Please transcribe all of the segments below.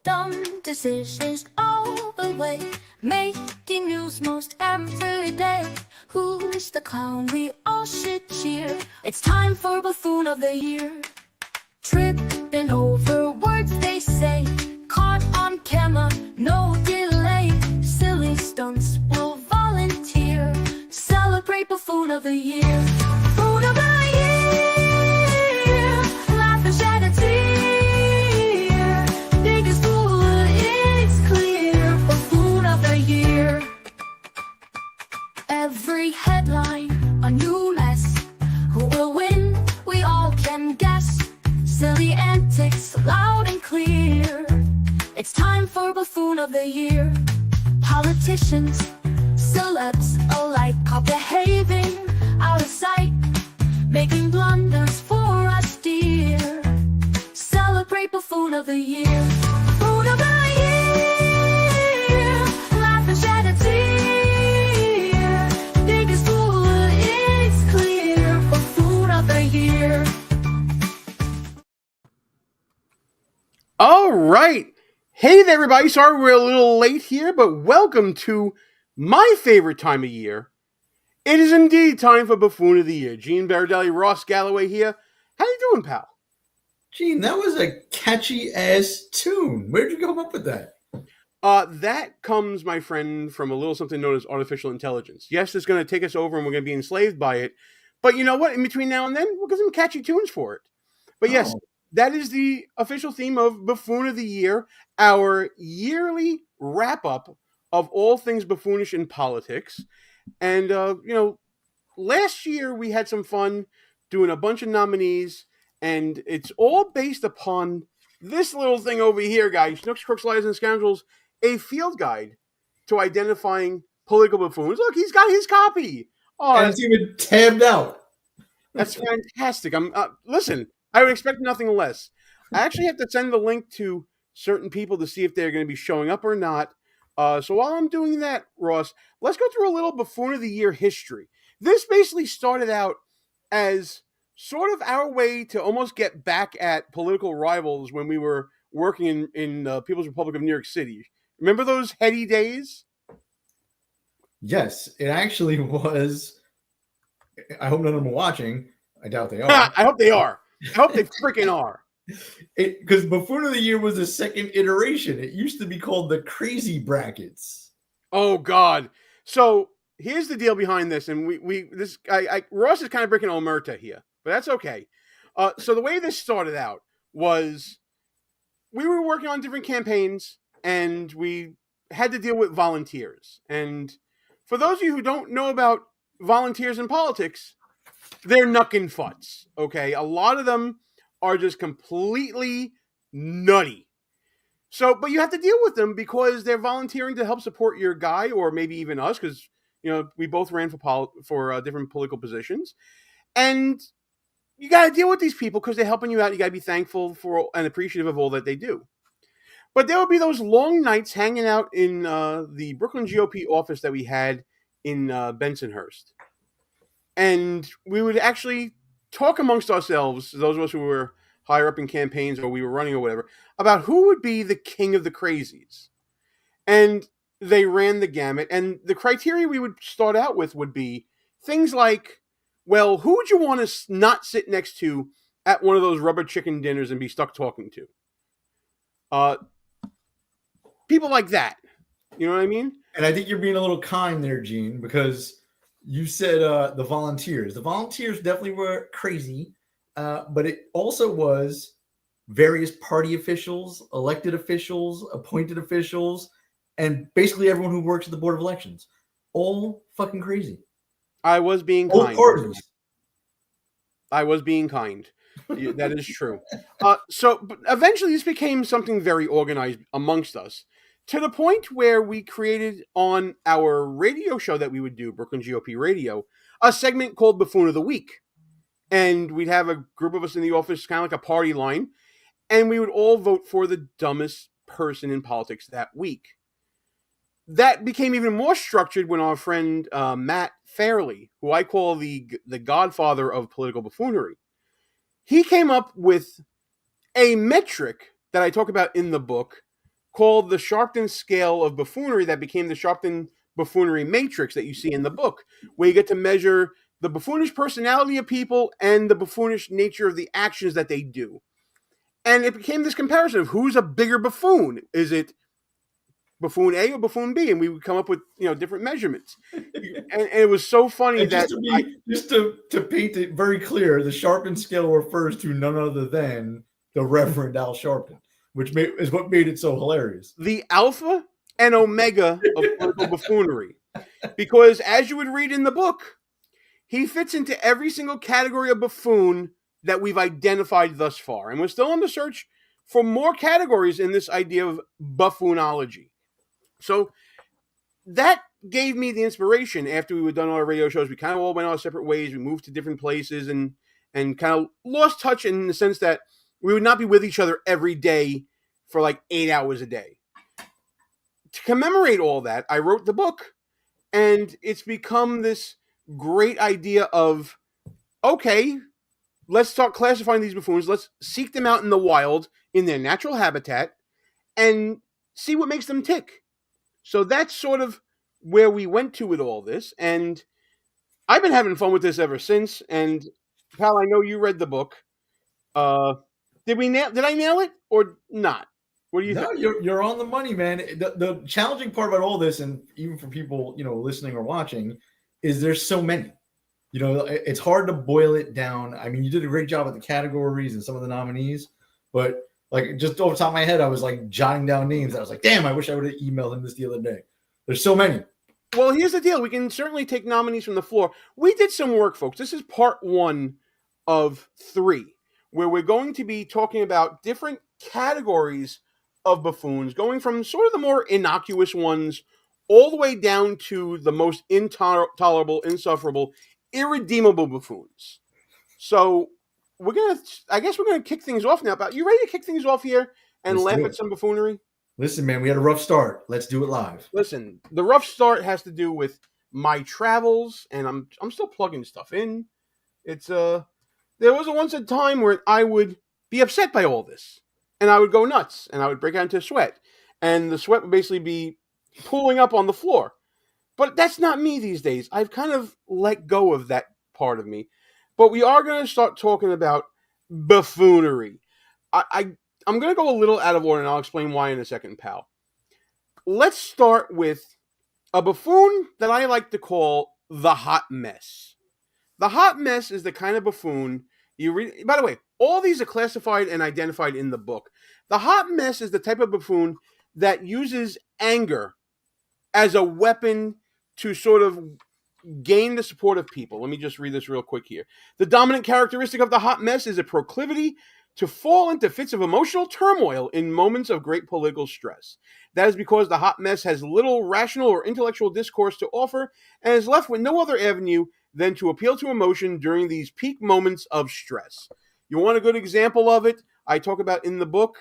dumb decisions all the way, making news most every day. Who's the clown we all should cheer? It's time for Buffoon of the Year. Tripping over words they say, caught on camera, no delay. Silly stunts will volunteer. Celebrate Buffoon of the Year. Buffoon of the Year. Laugh and shed a tear. Biggest fool, it's clear. Buffoon of the Year. Every headline, a new mess. Who will win? We all can guess. Silly antics, loud and clear. It's time for Buffoon of the Year. Politicians, celebs alike are behaving out of sight, making blunders for us dear. Celebrate Buffoon of the Year. Buffoon of the Year. Laugh and shed a tear. Biggest fool, it's clear. Buffoon of the Year. All right. Hey there, everybody. Sorry we're a little late here, but welcome to my favorite time of year. It is indeed time for Buffoon of the Year. Gene Baradelli, Ross Galloway here. How you doing, pal? Gene, that was a catchy-ass tune. Where'd you come up with that? That comes, my friend, from a little something known as artificial intelligence. Yes, it's going to take us over and we're going to be enslaved by it. But you know what? In between now and then, we'll get some catchy tunes for it. But yes, that is the official theme of Buffoon of the Year, our yearly wrap-up of all things buffoonish in politics. And, last year we had some fun doing a bunch of nominees, and it's all based upon this little thing over here, guys. Snooks, Crooks, Liars, and Scoundrels, a field guide to identifying political buffoons. Look, he's got his copy. Oh, and it's even tabbed out. That's fantastic. Listen, I would expect nothing less. I actually have to send the link to certain people to see if they're going to be showing up or not. So while I'm doing that, Ross, let's go through a little Buffoon of the Year history. This basically started out as sort of our way to almost get back at political rivals when we were working in People's Republic of New York City. Remember those heady days? Yes, it actually was. I hope none of them are watching. I doubt they are. I hope they are. I hope they freaking are. Because Buffoon of the Year was the second iteration. It used to be called the Crazy Brackets. Oh God! So here's the deal behind this, and Ross is kind of breaking omerta here, but that's okay. So the way this started out was we were working on different campaigns, and we had to deal with volunteers. And for those of you who don't know about volunteers in politics, they're knuckin' futs, okay? A lot of them are just completely nutty. So, but you have to deal with them because they're volunteering to help support your guy, or maybe even us, because we both ran for different political positions, and you got to deal with these people because they're helping you out. You got to be thankful for and appreciative of all that they do. But there would be those long nights hanging out in the Brooklyn GOP office that we had in Bensonhurst. And we would actually talk amongst ourselves, those of us who were higher up in campaigns or we were running or whatever, about who would be the king of the crazies. And they ran the gamut. And the criteria we would start out with would be things like, well, who would you want to not sit next to at one of those rubber chicken dinners and be stuck talking to? People like that. You know what I mean? And I think you're being a little kind there, Gene, because you said the volunteers. The volunteers definitely were crazy, but it also was various party officials, elected officials, appointed officials, and basically everyone who works at the Board of Elections. All fucking crazy. I was being All kind. parties. I was being kind. That is true. But eventually this became something very organized amongst us, to the point where we created on our radio show that we would do, Brooklyn GOP Radio, a segment called Buffoon of the Week. And we'd have a group of us in the office, kind of like a party line, and we would all vote for the dumbest person in politics that week. That became even more structured when our friend Matt Fairley, who I call the godfather of political buffoonery, he came up with a metric that I talk about in the book called the Sharpton scale of buffoonery that became the Sharpton buffoonery matrix that you see in the book, where you get to measure the buffoonish personality of people and the buffoonish nature of the actions that they do. And it became this comparison of who's a bigger buffoon. Is it buffoon A or buffoon B? And we would come up with, different measurements. And it was so funny that just to paint it very clear, the Sharpton scale refers to none other than the Reverend Al Sharpton, which is what made it so hilarious. The alpha and omega of political buffoonery. Because as you would read in the book, he fits into every single category of buffoon that we've identified thus far. And we're still on the search for more categories in this idea of buffoonology. So that gave me the inspiration. After we were done our radio shows, we kind of all went our separate ways. We moved to different places and kind of lost touch in the sense that we would not be with each other every day for like 8 hours a day. To commemorate all that, I wrote the book, and it's become this great idea of, okay, let's start classifying these buffoons. Let's seek them out in the wild, in their natural habitat, and see what makes them tick. So that's sort of where we went to with all this, and I've been having fun with this ever since. And pal, I know you read the book. Did I nail it or not? What do you think? No, you're on the money, man. The challenging part about all this, and even for people listening or watching, is there's so many. It's hard to boil it down. I mean, you did a great job with the categories and some of the nominees, but like just off the top of my head, I was like jotting down names. I was like, damn, I wish I would have emailed him this the other day. There's so many. Well, here's the deal. We can certainly take nominees from the floor. We did some work, folks. This is part 1 of 3, where we're going to be talking about different categories of buffoons, going from sort of the more innocuous ones all the way down to the most intolerable, insufferable, irredeemable buffoons. So I guess we're gonna kick things off now. But you ready to kick things off here and laugh at some buffoonery? Listen, man, we had a rough start. Let's do it live. Listen, the rough start has to do with my travels, and I'm still plugging stuff in. It's there was once a time where I would be upset by all this, and I would go nuts, and I would break out into sweat, and the sweat would basically be pooling up on the floor. But that's not me these days. I've kind of let go of that part of me. But we are going to start talking about buffoonery. I'm going to go a little out of order, and I'll explain why in a second, pal. Let's start with a buffoon that I like to call the hot mess. The hot mess is the kind of buffoon you read. By the way, all these are classified and identified in the book. The hot mess is the type of buffoon that uses anger as a weapon to sort of gain the support of people. Let me just read this real quick here. The dominant characteristic of the hot mess is a proclivity to fall into fits of emotional turmoil in moments of great political stress. That is because the hot mess has little rational or intellectual discourse to offer and is left with no other avenue than to appeal to emotion during these peak moments of stress. You want a good example of it? I talk about in the book,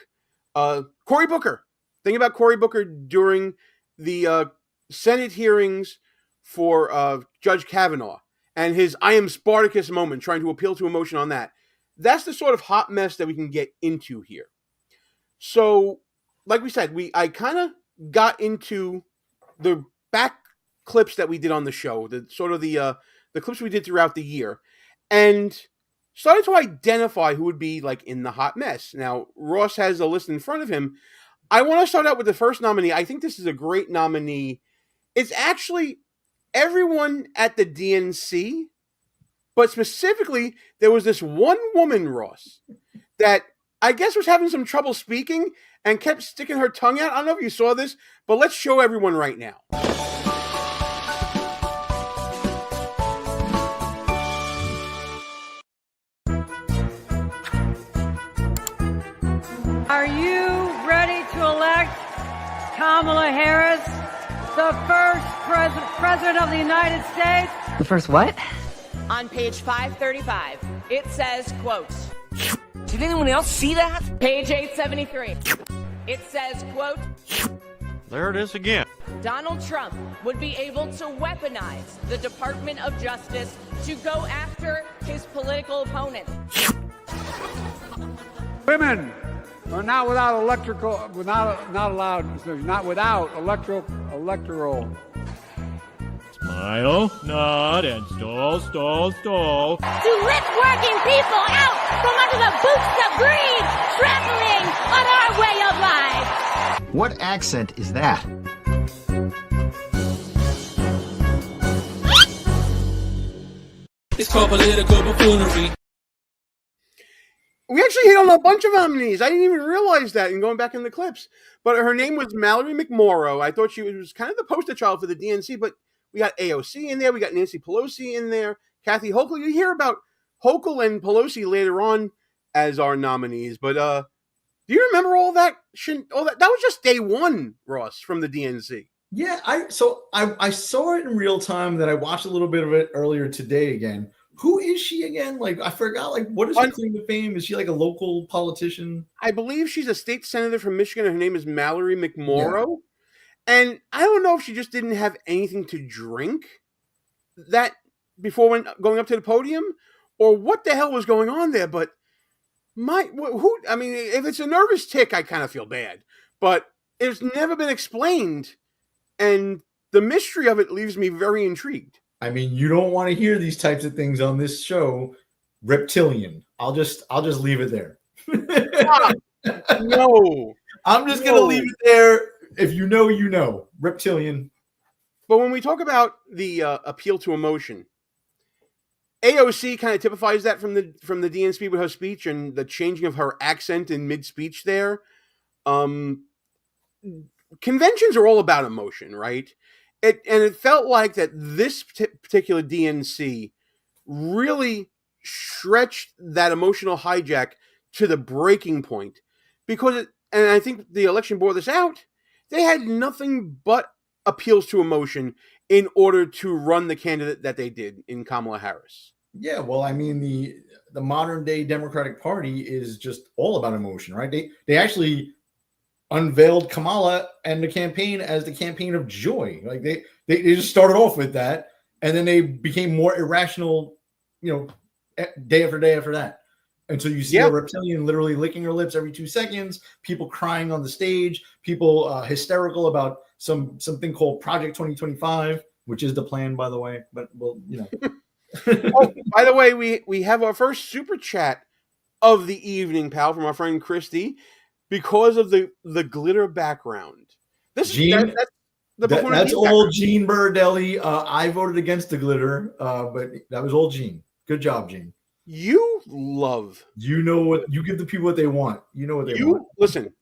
Cory Booker. Think about Cory Booker during the Senate hearings for Judge Kavanaugh and his I am Spartacus moment, trying to appeal to emotion on that. That's the sort of hot mess that we can get into here. So, like we said, I kind of got into the back clips that we did on the show, the clips we did throughout the year, and started to identify who would be like in the hot mess. Now, Ross has a list in front of him. I want to start out with the first nominee. I think this is a great nominee. It's actually everyone at the DNC, but specifically, there was this one woman, Ross, that I guess was having some trouble speaking and kept sticking her tongue out. I don't know if you saw this, but let's show everyone right now. Are you ready to elect Kamala Harris, the first president of the United States? The first what? On page 535, it says, quote, Did anyone else see that? page 873, it says, quote, There it is again. Donald Trump would be able to weaponize the Department of Justice to go after his political opponents. Women, Or not without electrical, not allowed, so not without electoral. Smile, nod, and stall. To lift working people out from under the boots of greed, trampling on our way of life. What accent is that? It's called political buffoonery. We actually hit on a bunch of nominees. I didn't even realize that in going back in the clips. But her name was Mallory McMorrow. I thought she was kind of the poster child for the DNC, but we got AOC in there. We got Nancy Pelosi in there. Kathy Hochul. You hear about Hochul and Pelosi later on as our nominees. But do you remember all that? All that was just day one, Ross, from the DNC. Yeah, I saw it in real time. That I watched a little bit of it earlier today again. Who is she again? Like, I forgot. Like, what is her claim to fame? Is she like a local politician? I believe she's a state senator from Michigan. Her name is Mallory McMorrow. Yeah. And I don't know if she just didn't have anything to drink that before going up to the podium, or what the hell was going on there. But I mean, if it's a nervous tick, I kind of feel bad. But it's never been explained, and the mystery of it leaves me very intrigued. I mean, you don't want to hear these types of things on this show. Reptilian. I'll just leave it there. No. I'm just gonna leave it there. If you know, you know. Reptilian. But when we talk about the appeal to emotion, AOC kind of typifies that from the DNC with her speech and the changing of her accent in mid-speech there. Conventions are all about emotion, right? It felt like that this particular DNC really stretched that emotional hijack to the breaking point, because and I think the election bore this out. They had nothing but appeals to emotion in order to run the candidate that they did in Kamala Harris. Yeah, well, I mean, the modern day Democratic Party is just all about emotion, right? They actually unveiled Kamala and the campaign as the campaign of joy. Like they just started off with that, and then they became more irrational, day after day after that. And so you see a reptilian literally licking her lips every 2 seconds, people crying on the stage, people hysterical about something called Project 2025, which is the plan, by the way. But Oh, by the way, we have our first super chat of the evening, pal, from our friend Christy, because of the glitter background. Gene, that's old Gene Birdelli. I voted against the glitter, but that was old Gene. Good job, Gene. You know what you give the people what they want. You know what they want. Listen,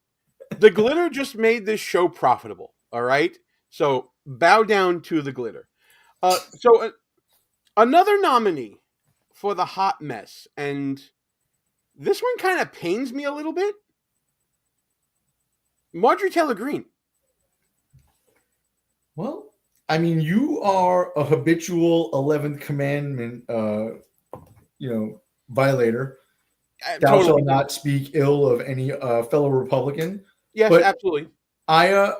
the glitter just made this show profitable. All right, so bow down to the glitter. Another nominee for the hot mess, and this one kind of pains me a little bit. Marjorie Taylor Greene. Well, I mean, you are a habitual 11th commandment, violator. Thou shalt not speak ill of any fellow Republican. Yes, but absolutely. I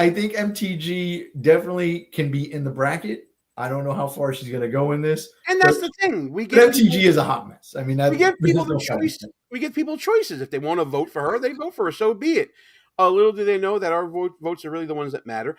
think MTG definitely can be in the bracket. I don't know how far she's going to go in this. And that's the thing. MTG is a hot mess. I mean, we give people the choice. We give people choices. If they want to vote for her, they vote for her. So be it. Little do they know that our votes are really the ones that matter.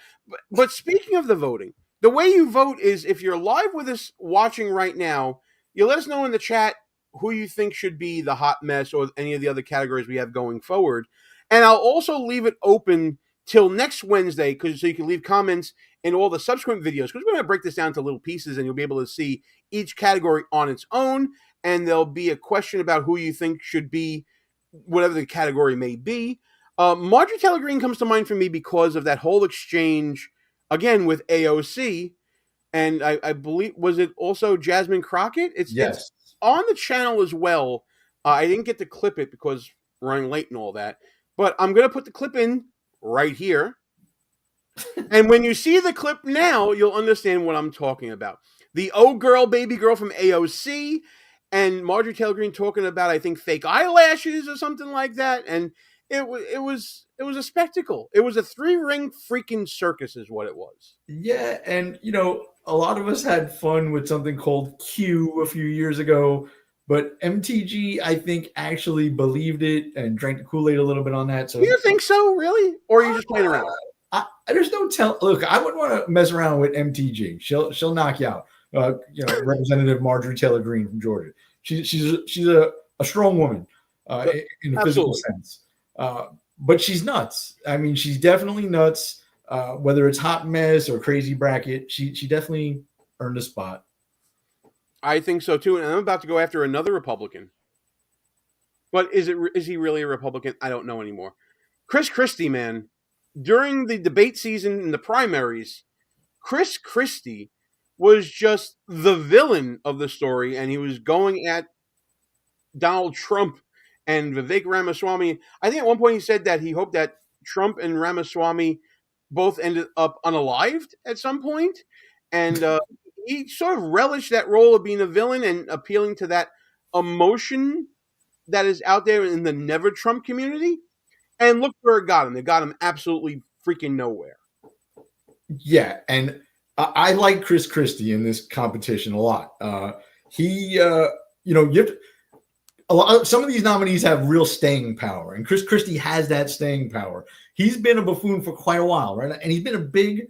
But speaking of the voting, the way you vote is if you're live with us watching right now, you let us know in the chat who you think should be the hot mess or any of the other categories we have going forward. And I'll also leave it open till next Wednesday, so you can leave comments in all the subsequent videos, because we're going to break this down to little pieces and you'll be able to see each category on its own, and there'll be a question about who you think should be whatever the category may be. Marjorie Taylor Greene comes to mind for me because of that whole exchange, again, with AOC, and I believe, was it also Jasmine Crockett? It's on the channel as well. I didn't get to clip it because we're running late and all that, but I'm going to put the clip in right here. And when you see the clip now, you'll understand what I'm talking about. The baby girl from AOC, and Marjorie Taylor Greene talking about, I think, fake eyelashes or something like that. And it was a spectacle. It was a 3-ring freaking circus is what it was. Yeah, and a lot of us had fun with something called Q a few years ago, But MTG, I think, actually believed it and drank the Kool-Aid a little bit on that. So Do you think so, really? Or are you just playing around? There's no tell. Look, I wouldn't want to mess around with MTG. She'll knock you out. Representative Marjorie Taylor Greene from Georgia. She's a strong woman in a physical sense. But she's nuts. I mean, she's definitely nuts. Whether it's hot mess or crazy bracket, she definitely earned a spot. I think so too, and I'm about to go after another Republican. But is he really a Republican? I don't know anymore. Chris Christie, man, during the debate season in the primaries, Chris Christie was just the villain of the story, and he was going at Donald Trump and Vivek Ramaswamy. I think at one point he said that he hoped that Trump and Ramaswamy both ended up unalived at some point, and he sort of relished that role of being a villain and appealing to that emotion that is out there in the never Trump community. And look where it got him. It got him absolutely freaking nowhere. Yeah, and I like Chris Christie in this competition a lot. You have to, some of these nominees have real staying power, and Chris Christie has that staying power. He's been a buffoon for quite a while, right? And he's been a big,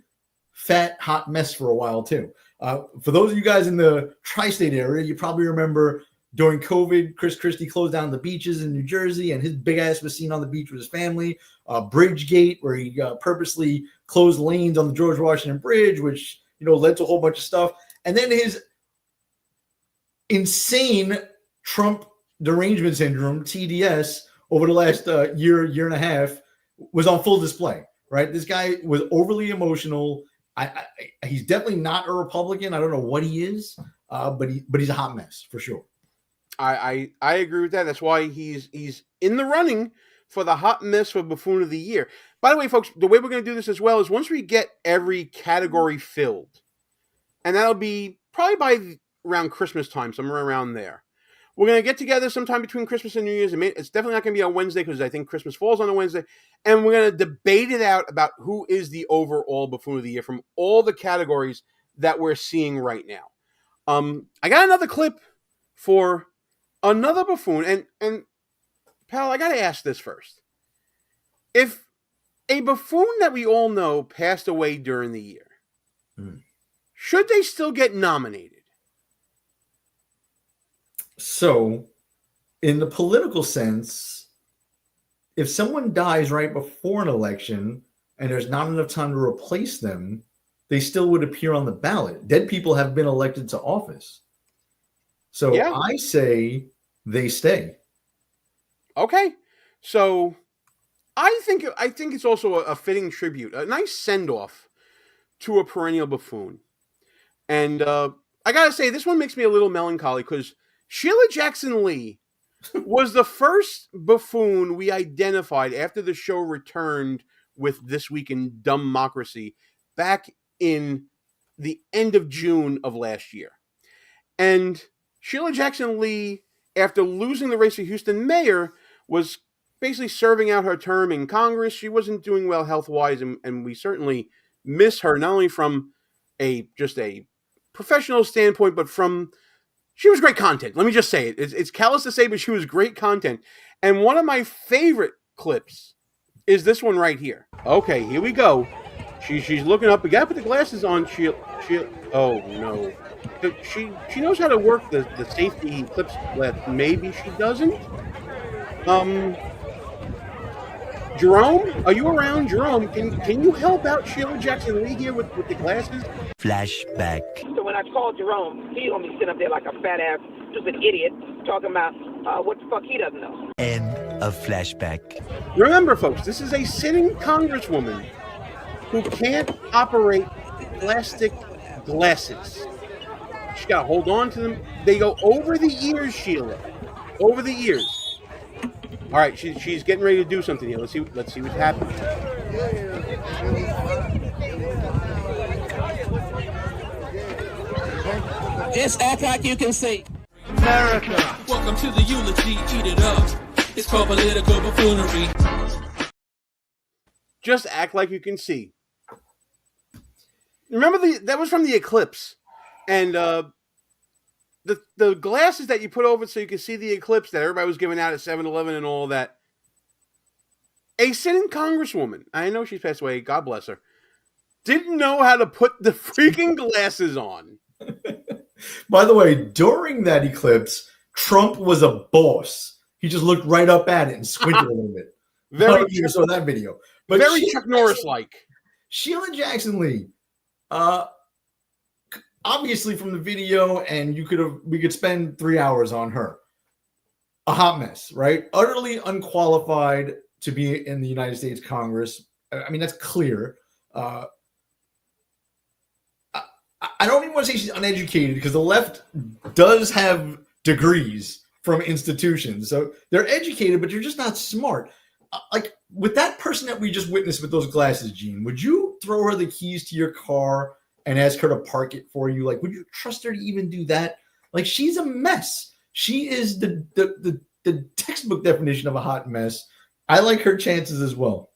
fat, hot mess for a while too. For those of you guys in the tri-state area, you probably remember during COVID, Chris Christie closed down the beaches in New Jersey, and his big ass was seen on the beach with his family. Bridgegate, where he purposely closed lanes on the George Washington Bridge, which led to a whole bunch of stuff. And then his insane Trump derangement syndrome, TDS, over the last year and a half was on full display, right? This guy was overly emotional. He's definitely not a Republican. I don't know what he is, but he's a hot mess for sure. I agree with that. That's why he's in the running for the hot mess for Buffoon of the Year. By the way, folks, the way we're going to do this as well is once we get every category filled, and that'll be probably by around Christmas time, somewhere around there. We're going to get together sometime between Christmas and New Year's. It's definitely not going to be on Wednesday because I think Christmas falls on a Wednesday. And we're going to debate it out about who is the overall Buffoon of the Year from all the categories that we're seeing right now. I got another clip for another buffoon. And pal, I got to ask this first. If a buffoon that we all know passed away during the year, should they still get nominated? So, in the political sense, if someone dies right before an election and there's not enough time to replace them, they still would appear on the ballot. Dead people have been elected to office. So yeah. I say they stay. Okay. So I think it's also a fitting tribute, a nice send-off to a perennial buffoon. And I got to say, this one makes me a little melancholy because Sheila Jackson Lee was the first buffoon we identified after the show returned with This Week in Dumbmocracy back in the end of June of last year. And Sheila Jackson Lee, after losing the race for Houston mayor, was basically serving out her term in Congress. She wasn't doing well health-wise, and we certainly miss her, not only from just a professional standpoint, but from she was great content. Let me just say it. It's callous to say, but she was great content. And one of my favorite clips is this one right here. Okay, here we go. She's looking up. We got to put the glasses on. She oh, no. She knows how to work the safety clips, but maybe she doesn't. Jerome, are you around? Jerome, can you help out Sheila Jackson Lee here with the glasses? Flashback. So when I called Jerome, he on me sitting up there like a fat ass, just an idiot, talking about what the fuck he doesn't know. End of flashback. Remember, folks, this is a sitting congresswoman who can't operate plastic glasses. She's got to hold on to them. They go over the ears, Sheila. Over the ears. All right, she's getting ready to do something here. Let's see what's happening. Just act like you can see. America. Welcome to the eulogy. Eat it up. It's called political buffoonery. Just act like you can see. Remember that was from the Eclipse, and the glasses that you put over it so you can see the eclipse that everybody was giving out at 7-Eleven and all that. A sitting congresswoman, I know she's passed away, God bless her, didn't know how to put the freaking glasses on. By the way, during that eclipse, Trump was a boss. He just looked right up at it and squinted a little bit. I don't know if you saw that video. But very Chuck Norris-like. Sheila Jackson Lee, obviously from the video, and we could spend 3 hours on her. A hot mess, right? Utterly unqualified to be in the United States Congress. I mean, that's clear. I don't even want to say she's uneducated because the left does have degrees from institutions. So they're educated, but you're just not smart. Like with that person that we just witnessed with those glasses, Gene, would you throw her the keys to your car and ask her to park it for you? Like, would you trust her to even do that? Like, she's a mess. She is the textbook definition of a hot mess. I like her chances as well.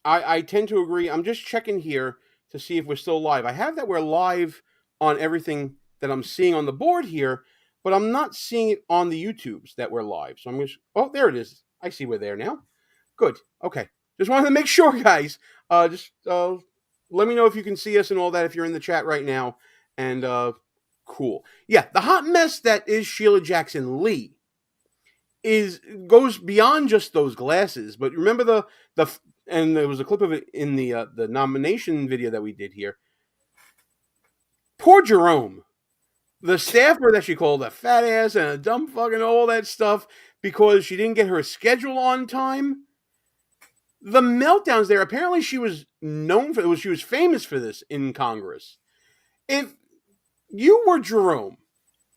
I tend to agree. I'm just checking here to see if we're still live. I have that we're live on everything that I'm seeing on the board here, but I'm not seeing it on the YouTubes that we're live. So I'm just, oh, there it is. I see we're there now. Good. Okay. Just wanted to make sure, guys. Just let me know if you can see us and all that if you're in the chat right now. And cool. Yeah, the hot mess that is Sheila Jackson Lee goes beyond just those glasses. But remember and there was a clip of it in the nomination video that we did here. Poor Jerome, the staffer that she called a fat ass and a dumb fucking all that stuff because she didn't get her schedule on time. The meltdowns there, apparently she was known for, she was famous for this in Congress. If you were Jerome,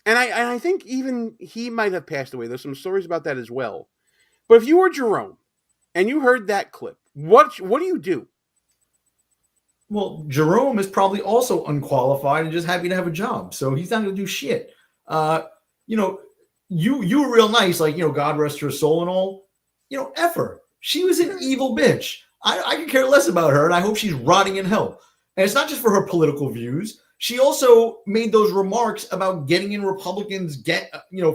and I think even he might have passed away. There's some stories about that as well. But if you were Jerome and you heard that clip, what do you do? Well, Jerome is probably also unqualified and just happy to have a job. So he's not going to do shit. You were real nice, like, God rest her soul and all. F her. She was an evil bitch. I could care less about her, and I hope she's rotting in hell. And it's not just for her political views. She also made those remarks about getting in Republicans'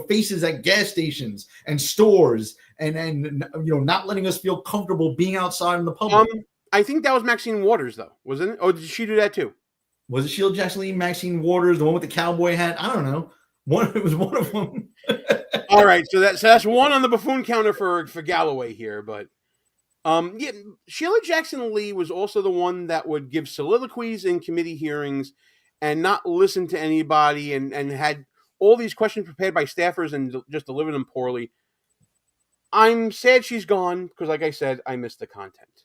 faces at gas stations and stores, and not letting us feel comfortable being outside in the public. I think that was Maxine Waters, though, wasn't it? Or did she do that too? Was it Sheila Jackson Lee, Maxine Waters, the one with the cowboy hat? I don't know. It was one of them. All right, so that's one on the buffoon counter for Galloway here, but yeah, Sheila Jackson Lee was also the one that would give soliloquies in committee hearings and not listen to anybody and had all these questions prepared by staffers and just delivered them poorly. I'm sad she's gone because, like I said, I missed the content.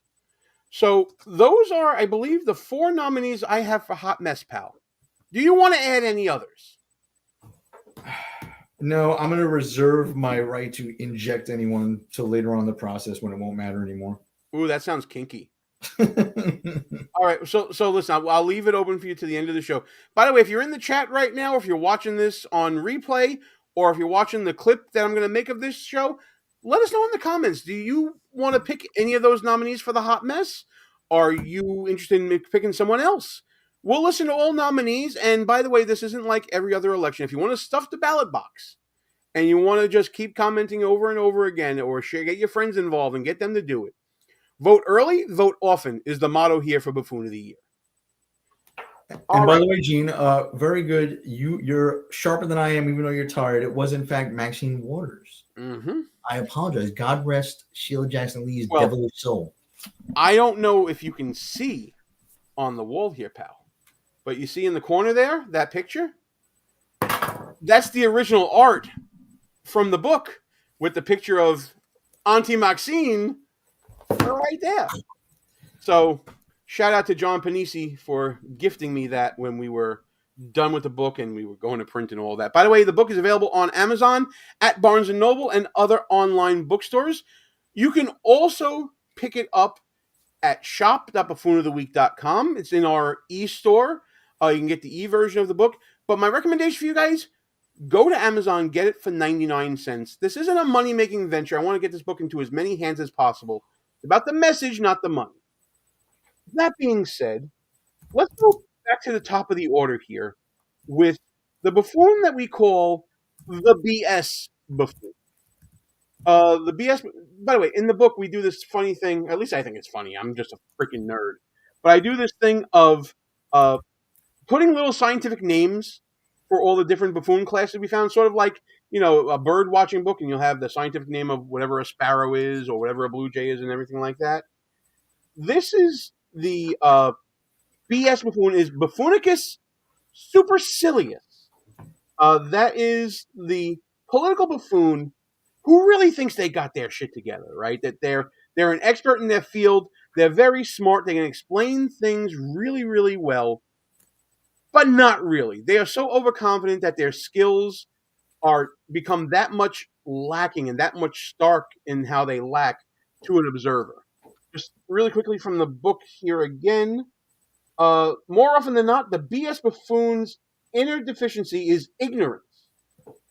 So those are, I believe, the 4 nominees I have for Hot Mess Pal. Do you want to add any others? No, I'm going to reserve my right to inject anyone till later on in the process when it won't matter anymore. Ooh, that sounds kinky. All right, so listen, I'll leave it open for you to the end of the show. By the way, if you're in the chat right now, or if you're watching this on replay, or if you're watching the clip that I'm going to make of this show, let us know in the comments. Do you want to pick any of those nominees for the hot mess? Are you interested in picking someone else? We'll listen to all nominees. And by the way, this isn't like every other election. If you want to stuff the ballot box and you want to just keep commenting over and over again, or get your friends involved and get them to do it, vote early, vote often is the motto here for Buffoon of the Year. And by the way, Gene, very good. You're sharper than I am, even though you're tired. It was, in fact, Maxine Waters. Mm-hmm. I apologize. God rest Sheila Jackson Lee's devilish soul. I don't know if you can see on the wall here, pal, but you see in the corner there, that picture? That's the original art from the book with the picture of Auntie Maxine right there. So shout out to John Panisi for gifting me that when we were done with the book and we were going to print and all that. By the way, the book is available on Amazon, at Barnes & Noble, and other online bookstores. You can also pick it up at shop.buffoonoftheweek.com. It's in our e-store. You can get the e-version of the book. But my recommendation for you guys, go to Amazon, get it for 99 cents. This isn't a money-making venture. I want to get this book into as many hands as possible. It's about the message, not the money. That being said, let's go back to the top of the order here with the buffoon that we call the BS buffoon. The BS. By the way, in the book, we do this funny thing. At least I think it's funny. I'm just a freaking nerd, but I do this thing of uh, putting little scientific names for all the different buffoon classes we found. Sort of like a bird watching book, and you'll have the scientific name of whatever a sparrow is or whatever a blue jay is, and everything like that. This is the BS buffoon is Buffoonicus supercilius. That is the political buffoon who really thinks they got their shit together, right? That they're an expert in their field. They're very smart. They can explain things really, really well, but not really. They are so overconfident that their skills are become that much lacking and that much stark in how they lack to an observer. Just really quickly from the book here again. More often than not, the BS buffoon's inner deficiency is ignorance.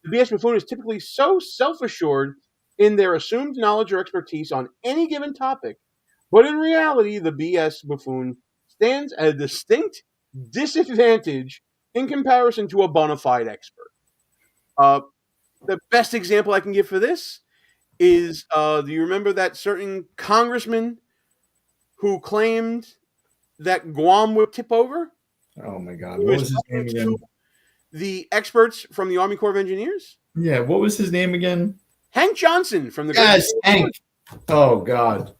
The BS buffoon is typically so self-assured in their assumed knowledge or expertise on any given topic, but in reality, the BS buffoon stands at a distinct disadvantage in comparison to a bona fide expert. The best example I can give for this is, do you remember that certain congressman who claimed that Guam would tip over? Oh my God! What was his name again? The experts from the Army Corps of Engineers. Yeah, what was his name again? Hank Johnson from the Hank. Oh God.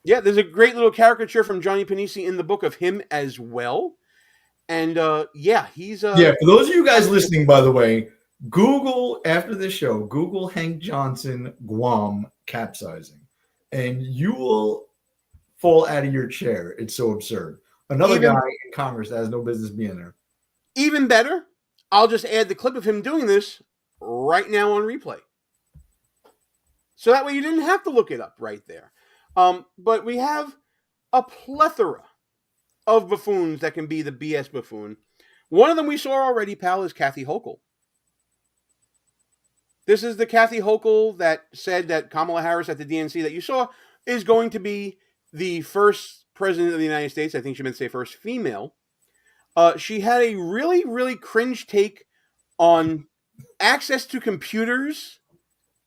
Yeah, there's a great little caricature from Johnny Panisi in the book of him as well. And he's yeah. For those of you guys listening, by the way, Google after this show, Google Hank Johnson Guam capsizing, and you will fall out of your chair. It's so absurd. Another guy in Congress that has no business being there. Even better, I'll just add the clip of him doing this right now on replay. So that way you didn't have to look it up right there. But we have a plethora of buffoons that can be the BS buffoon. One of them we saw already, pal, is Kathy Hochul. This is the Kathy Hochul that said that Kamala Harris at the DNC that you saw is going to be the first president of the United States. I think she meant to say first female. She had a really, really cringe take on access to computers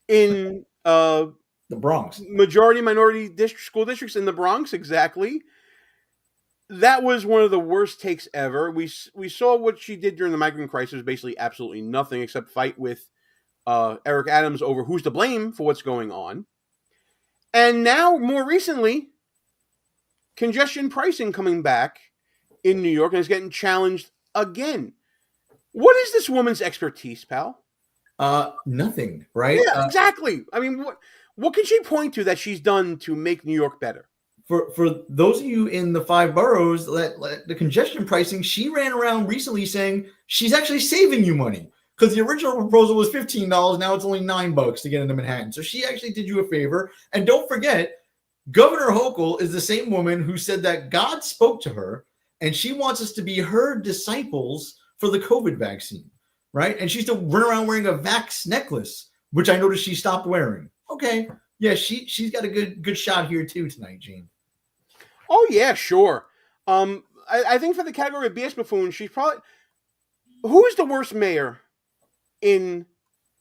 in the Bronx, majority minority school districts in the Bronx. Exactly. That was one of the worst takes ever. We saw what she did during the migrant crisis, basically absolutely nothing except fight with Eric Adams over who's to blame for what's going on. And now, more recently, congestion pricing coming back in New York and is getting challenged again. What is this woman's expertise, pal? Nothing, right? Yeah, exactly. I mean, what can she point to that she's done to make New York better? For those of you in the 5 boroughs, the congestion pricing, she ran around recently saying she's actually saving you money because the original proposal was $15. Now it's only $9 to get into Manhattan. So she actually did you a favor. And don't forget, Governor Hochul is the same woman who said that God spoke to her and she wants us to be her disciples for the COVID vaccine, right? And she's still running around wearing a Vax necklace, which I noticed she stopped wearing. Okay. Yeah, she's got a good shot here too tonight, Gene. Oh, yeah, sure. I think for the category of BS buffoon, she's probably... Who is the worst mayor in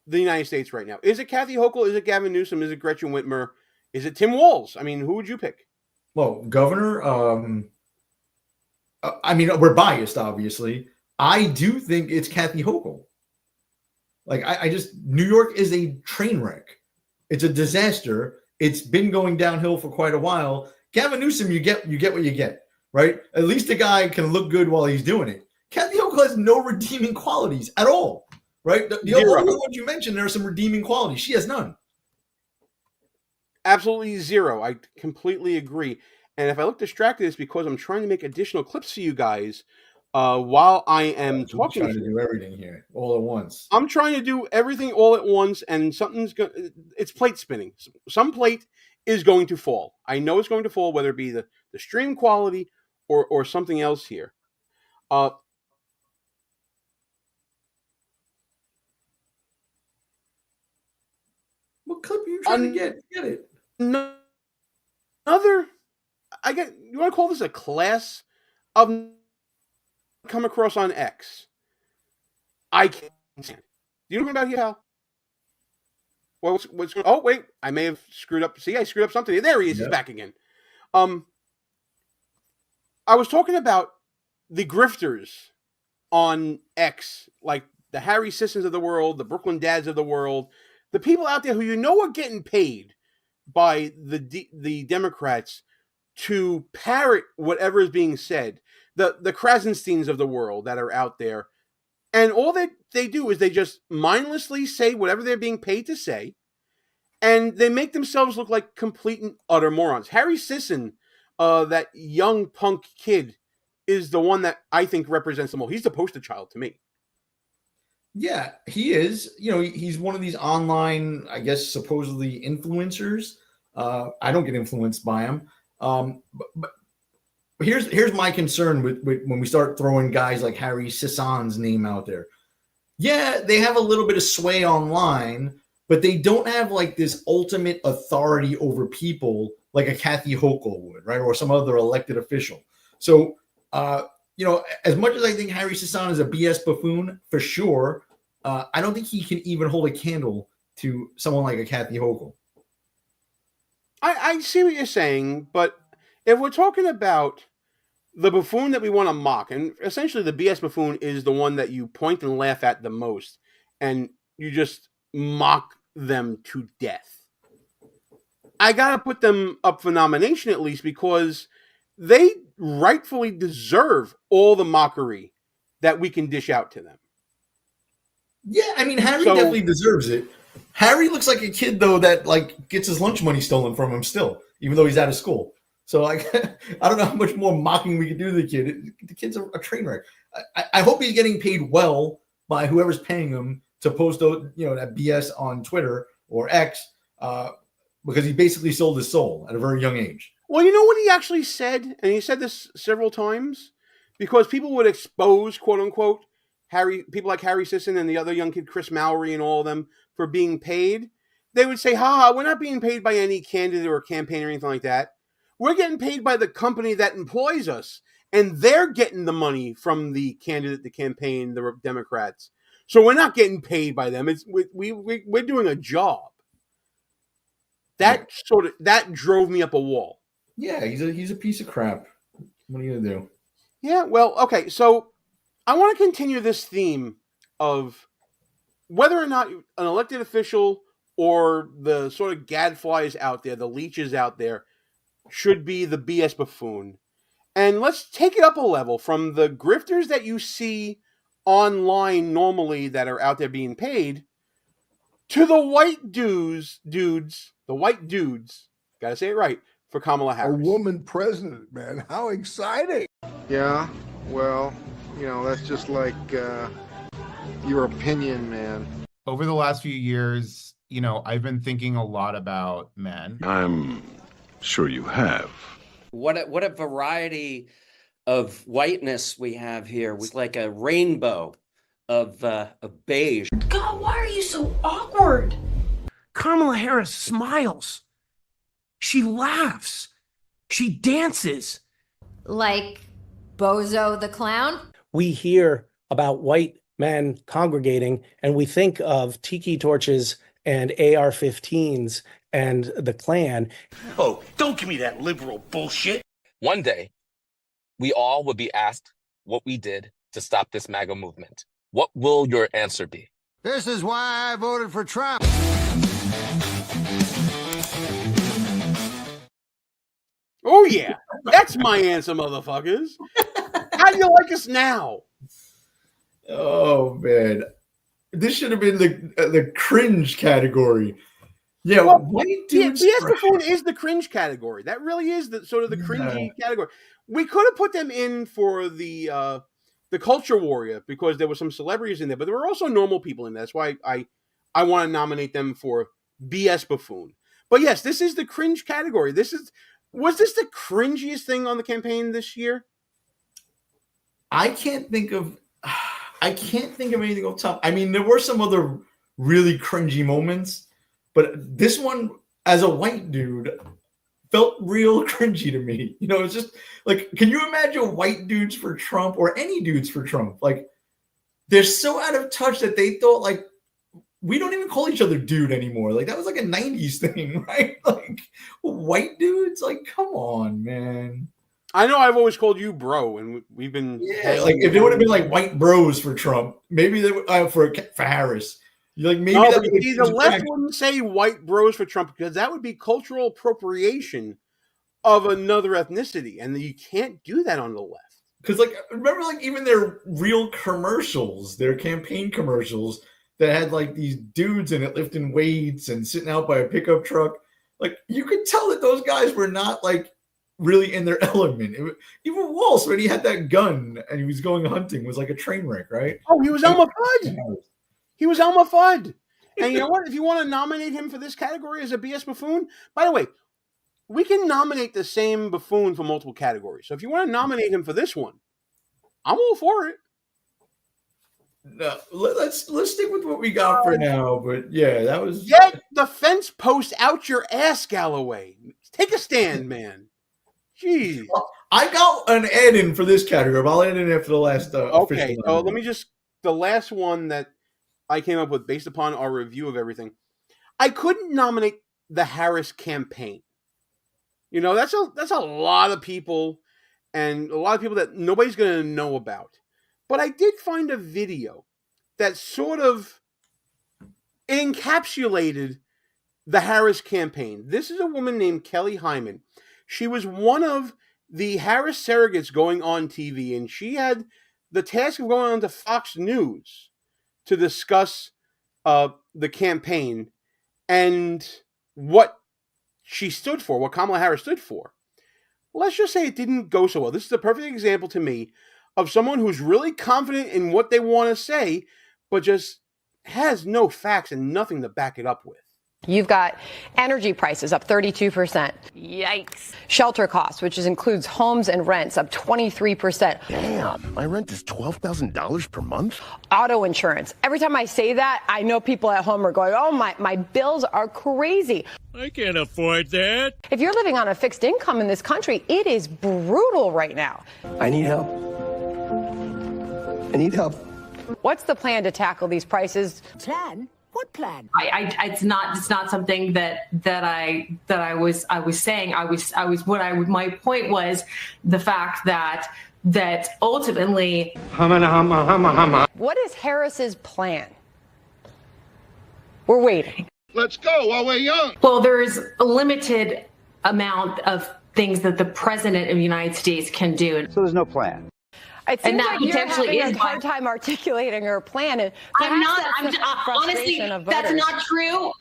the United States right now? Is it Kathy Hochul? Is it Gavin Newsom? Is it Gretchen Whitmer? Is it Tim Walz? I mean, who would you pick? Well, Governor, I mean, we're biased, obviously. I do think it's Kathy Hochul. Like, I just... New York is a train wreck. It's a disaster. It's been going downhill for quite a while. Gavin Newsom, you get what you get, right? At least the guy can look good while he's doing it. Kathy Hochul has no redeeming qualities at all, right? The other ones you mentioned, there are some redeeming qualities. She has none. Absolutely zero. I completely agree. And if I look distracted, it's because I'm trying to make additional clips for you guys while I am talking. I'm trying to do everything here all at once. I'm trying to do everything all at once, and it's plate spinning. Some plate is going to fall. I know it's going to fall, whether it be the stream quality or something else here. What clip are you trying to get? Get it. Another, you want to call this a class of come across on X. I can't stand. Do you know what I'm about here, Hal? Well, what's oh wait, I may have screwed up. See, I screwed up something. There he is. He's back again. I was talking about the grifters on X, like the Harry Sissons of the world, the Brooklyn Dads of the world, the people out there who you know are getting paid by the Democrats to parrot whatever is being said. The Krasensteins of the world that are out there. And all that they do is they just mindlessly say whatever they're being paid to say. And they make themselves look like complete and utter morons. Harry Sisson, that young punk kid, is the one that I think represents them all. He's the poster child to me. Yeah, he is. You know, he's one of these online, I guess, supposedly influencers. I don't get influenced by him. But here's my concern with when we start throwing guys like Harry Sisson's name out there. Yeah, they have a little bit of sway online, but they don't have like this ultimate authority over people like a Kathy Hochul would, right? Or some other elected official. So, you know, as much as I think Harry Sisson is a BS buffoon, for sure, I don't think he can even hold a candle to someone like a Kathy Hochul. I see what you're saying, but if we're talking about the buffoon that we want to mock, and essentially the BS buffoon is the one that you point and laugh at the most, and you just mock them to death. I gotta put them up for nomination at least because they rightfully deserve all the mockery that we can dish out to them. Yeah, I mean, Harry definitely deserves it. Harry looks like a kid, though, that like gets his lunch money stolen from him still, even though he's out of school. So, like, I don't know how much more mocking we could do to the kid. The kid's a train wreck. I hope he's getting paid well by whoever's paying him to post, you know, that BS on Twitter or X, because he basically sold his soul at a very young age. Well, you know what he actually said, and he said this several times, because people would expose, quote unquote, people like Harry Sisson and the other young kid, Chris Mowry, and all of them for being paid. They would say, we're not being paid by any candidate or campaign or anything like that. We're getting paid by the company that employs us, and they're getting the money from the candidate, the campaign, the Democrats. So we're not getting paid by them. We're doing a job. That drove me up a wall. Yeah, he's a piece of crap. What are you gonna do? Yeah, well, okay, so I want to continue this theme of whether or not an elected official or the sort of gadflies out there, the leeches out there, should be the BS buffoon. And let's take it up a level from the grifters that you see online normally that are out there being paid to the white dudes, gotta say it right, for Kamala Harris. A woman president, man. How exciting. Yeah, well, you know, that's just like your opinion, man. Over the last few years, you know, I've been thinking a lot about men. I'm sure you have. What a variety of whiteness we have here, with like a rainbow of beige. God, why are you so awkward? Kamala Harris smiles. She laughs. She dances. Like Bozo the Clown? We hear about white men congregating and we think of tiki torches and AR-15s and the Klan. Oh, don't give me that liberal bullshit. One day, we all will be asked what we did to stop this MAGA movement. What will your answer be? This is why I voted for Trump. Oh, yeah. That's my answer, motherfuckers. How do you like us now? Oh, man. This should have been the cringe category. Yeah, well, white dudes. BS buffoon is the cringe category. That really is the sort of the cringy category. We could have put them in for the culture warrior because there were some celebrities in there, but there were also normal people in there. That's why I want to nominate them for BS buffoon. But yes, this is the cringe category. Was this the cringiest thing on the campaign this year? I can't think of anything off top. I mean, there were some other really cringy moments, but this one, as a white dude, felt real cringy to me. You know, it's just like, can you imagine white dudes for Trump or any dudes for Trump? Like, they're so out of touch that they thought like we don't even call each other dude anymore. Like that was like a 90s thing, right? Like white dudes, like come on, man. I know I've always called you bro, and we've been like if it would have been like white bros for Trump, maybe they would for Harris. Like maybe no, that but see, the left wouldn't say white bros for Trump because that would be cultural appropriation of another ethnicity, and you can't do that on the left. Because like remember, like even their real commercials, their campaign commercials that had like these dudes in it lifting weights and sitting out by a pickup truck. Like you could tell that those guys were not like really in their element. Even Walsh, when he had that gun and he was going hunting, was like a train wreck, right? Oh, he was Elmer Fudd. He was Elmer Fudd. And you know what? If you want to nominate him for this category as a BS buffoon, by the way, we can nominate the same buffoon for multiple categories. So if you want to nominate him for this one, I'm all for it. No, let's stick with what we got for now. But yeah, that was get the fence post out your ass, Galloway. Take a stand, man. Jeez. I got an add in for this category, but I'll add in after the last. Okay. Oh, let me just the last one that I came up with based upon our review of everything. I couldn't nominate the Harris campaign. You know, that's a lot of people, and a lot of people that nobody's going to know about. But I did find a video that sort of encapsulated the Harris campaign. This is a woman named Kelly Hyman. She was one of the Harris surrogates going on TV, and she had the task of going on to Fox News to discuss the campaign and what she stood for, what Kamala Harris stood for. Let's just say it didn't go so well. This is a perfect example to me of someone who's really confident in what they want to say, but just has no facts and nothing to back it up with. You've got energy prices up 32%. Yikes. Shelter costs, which includes homes and rents, up 23%. Damn, my rent is $12,000 per month? Auto insurance. Every time I say that, I know people at home are going, oh, my bills are crazy. I can't afford that. If you're living on a fixed income in this country, it is brutal right now. I need help. I need help. What's the plan to tackle these prices? Plan? What plan? It's not something that I was saying. My point was the fact that ultimately. What is Harris's plan? We're waiting. Let's go while we're young. Well, there's a limited amount of things that the president of the United States can do. So there's no plan. It seems like you're having a hard time articulating her plan. And I'm not. Honestly, that's not true.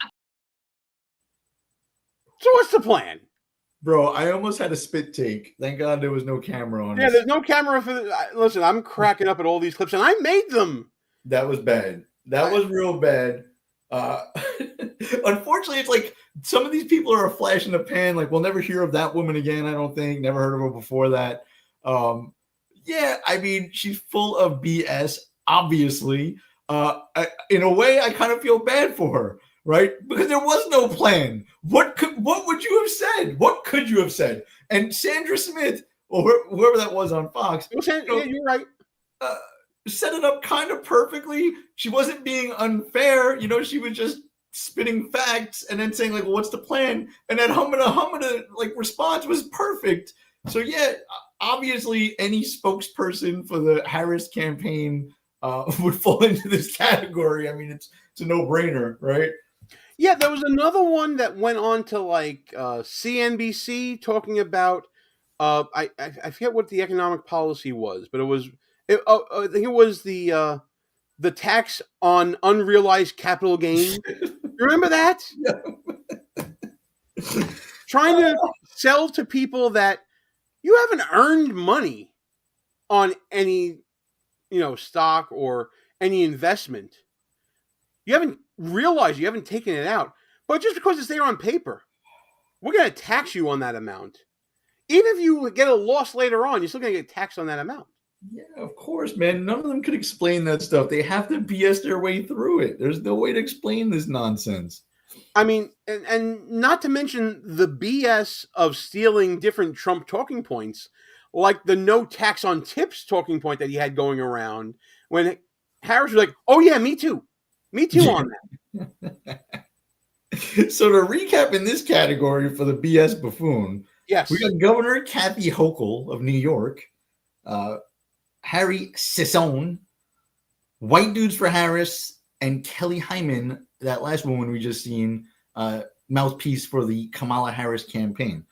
So what's the plan? Bro, I almost had a spit take. Thank God there was no camera on. Yeah, there's no camera for. Listen, I'm cracking up at all these clips, and I made them. That was bad. That was real bad. Unfortunately, it's like some of these people are a flash in the pan. Like we'll never hear of that woman again. I don't think. Never heard of her before that. Yeah, I mean, she's full of BS, obviously. In a way, I kind of feel bad for her, right? Because there was no plan. What would you have said? What could you have said? And Sandra Smith, or whoever that was on Fox. Yeah, you're right. Set it up kind of perfectly. She wasn't being unfair. You know, she was just spitting facts and then saying, like, well, what's the plan? And that humana, like, response was perfect. So, yeah, obviously, any spokesperson for the Harris campaign would fall into this category. I mean, it's a no-brainer, right? Yeah, there was another one that went on to like CNBC talking about I forget what the economic policy was, but I think it was the tax on unrealized capital gain. Remember that? Yeah. Trying to sell to people that you haven't earned money on any, stock or any investment. You haven't realized, you haven't taken it out. But just because it's there on paper, we're going to tax you on that amount. Even if you get a loss later on, you're still going to get taxed on that amount. Yeah, of course, man. None of them could explain that stuff. They have to BS their way through it. There's no way to explain this nonsense. I mean, and not to mention the BS of stealing different Trump talking points, like the no tax on tips talking point that he had going around when Harris was like, "Oh yeah, me too on that." So to recap in this category for the BS buffoon, yes, we got Governor Kathy Hochul of New York, Harry Sisson, White Dudes for Harris, and Kelly Hyman, that last woman we just seen, mouthpiece for the Kamala Harris campaign.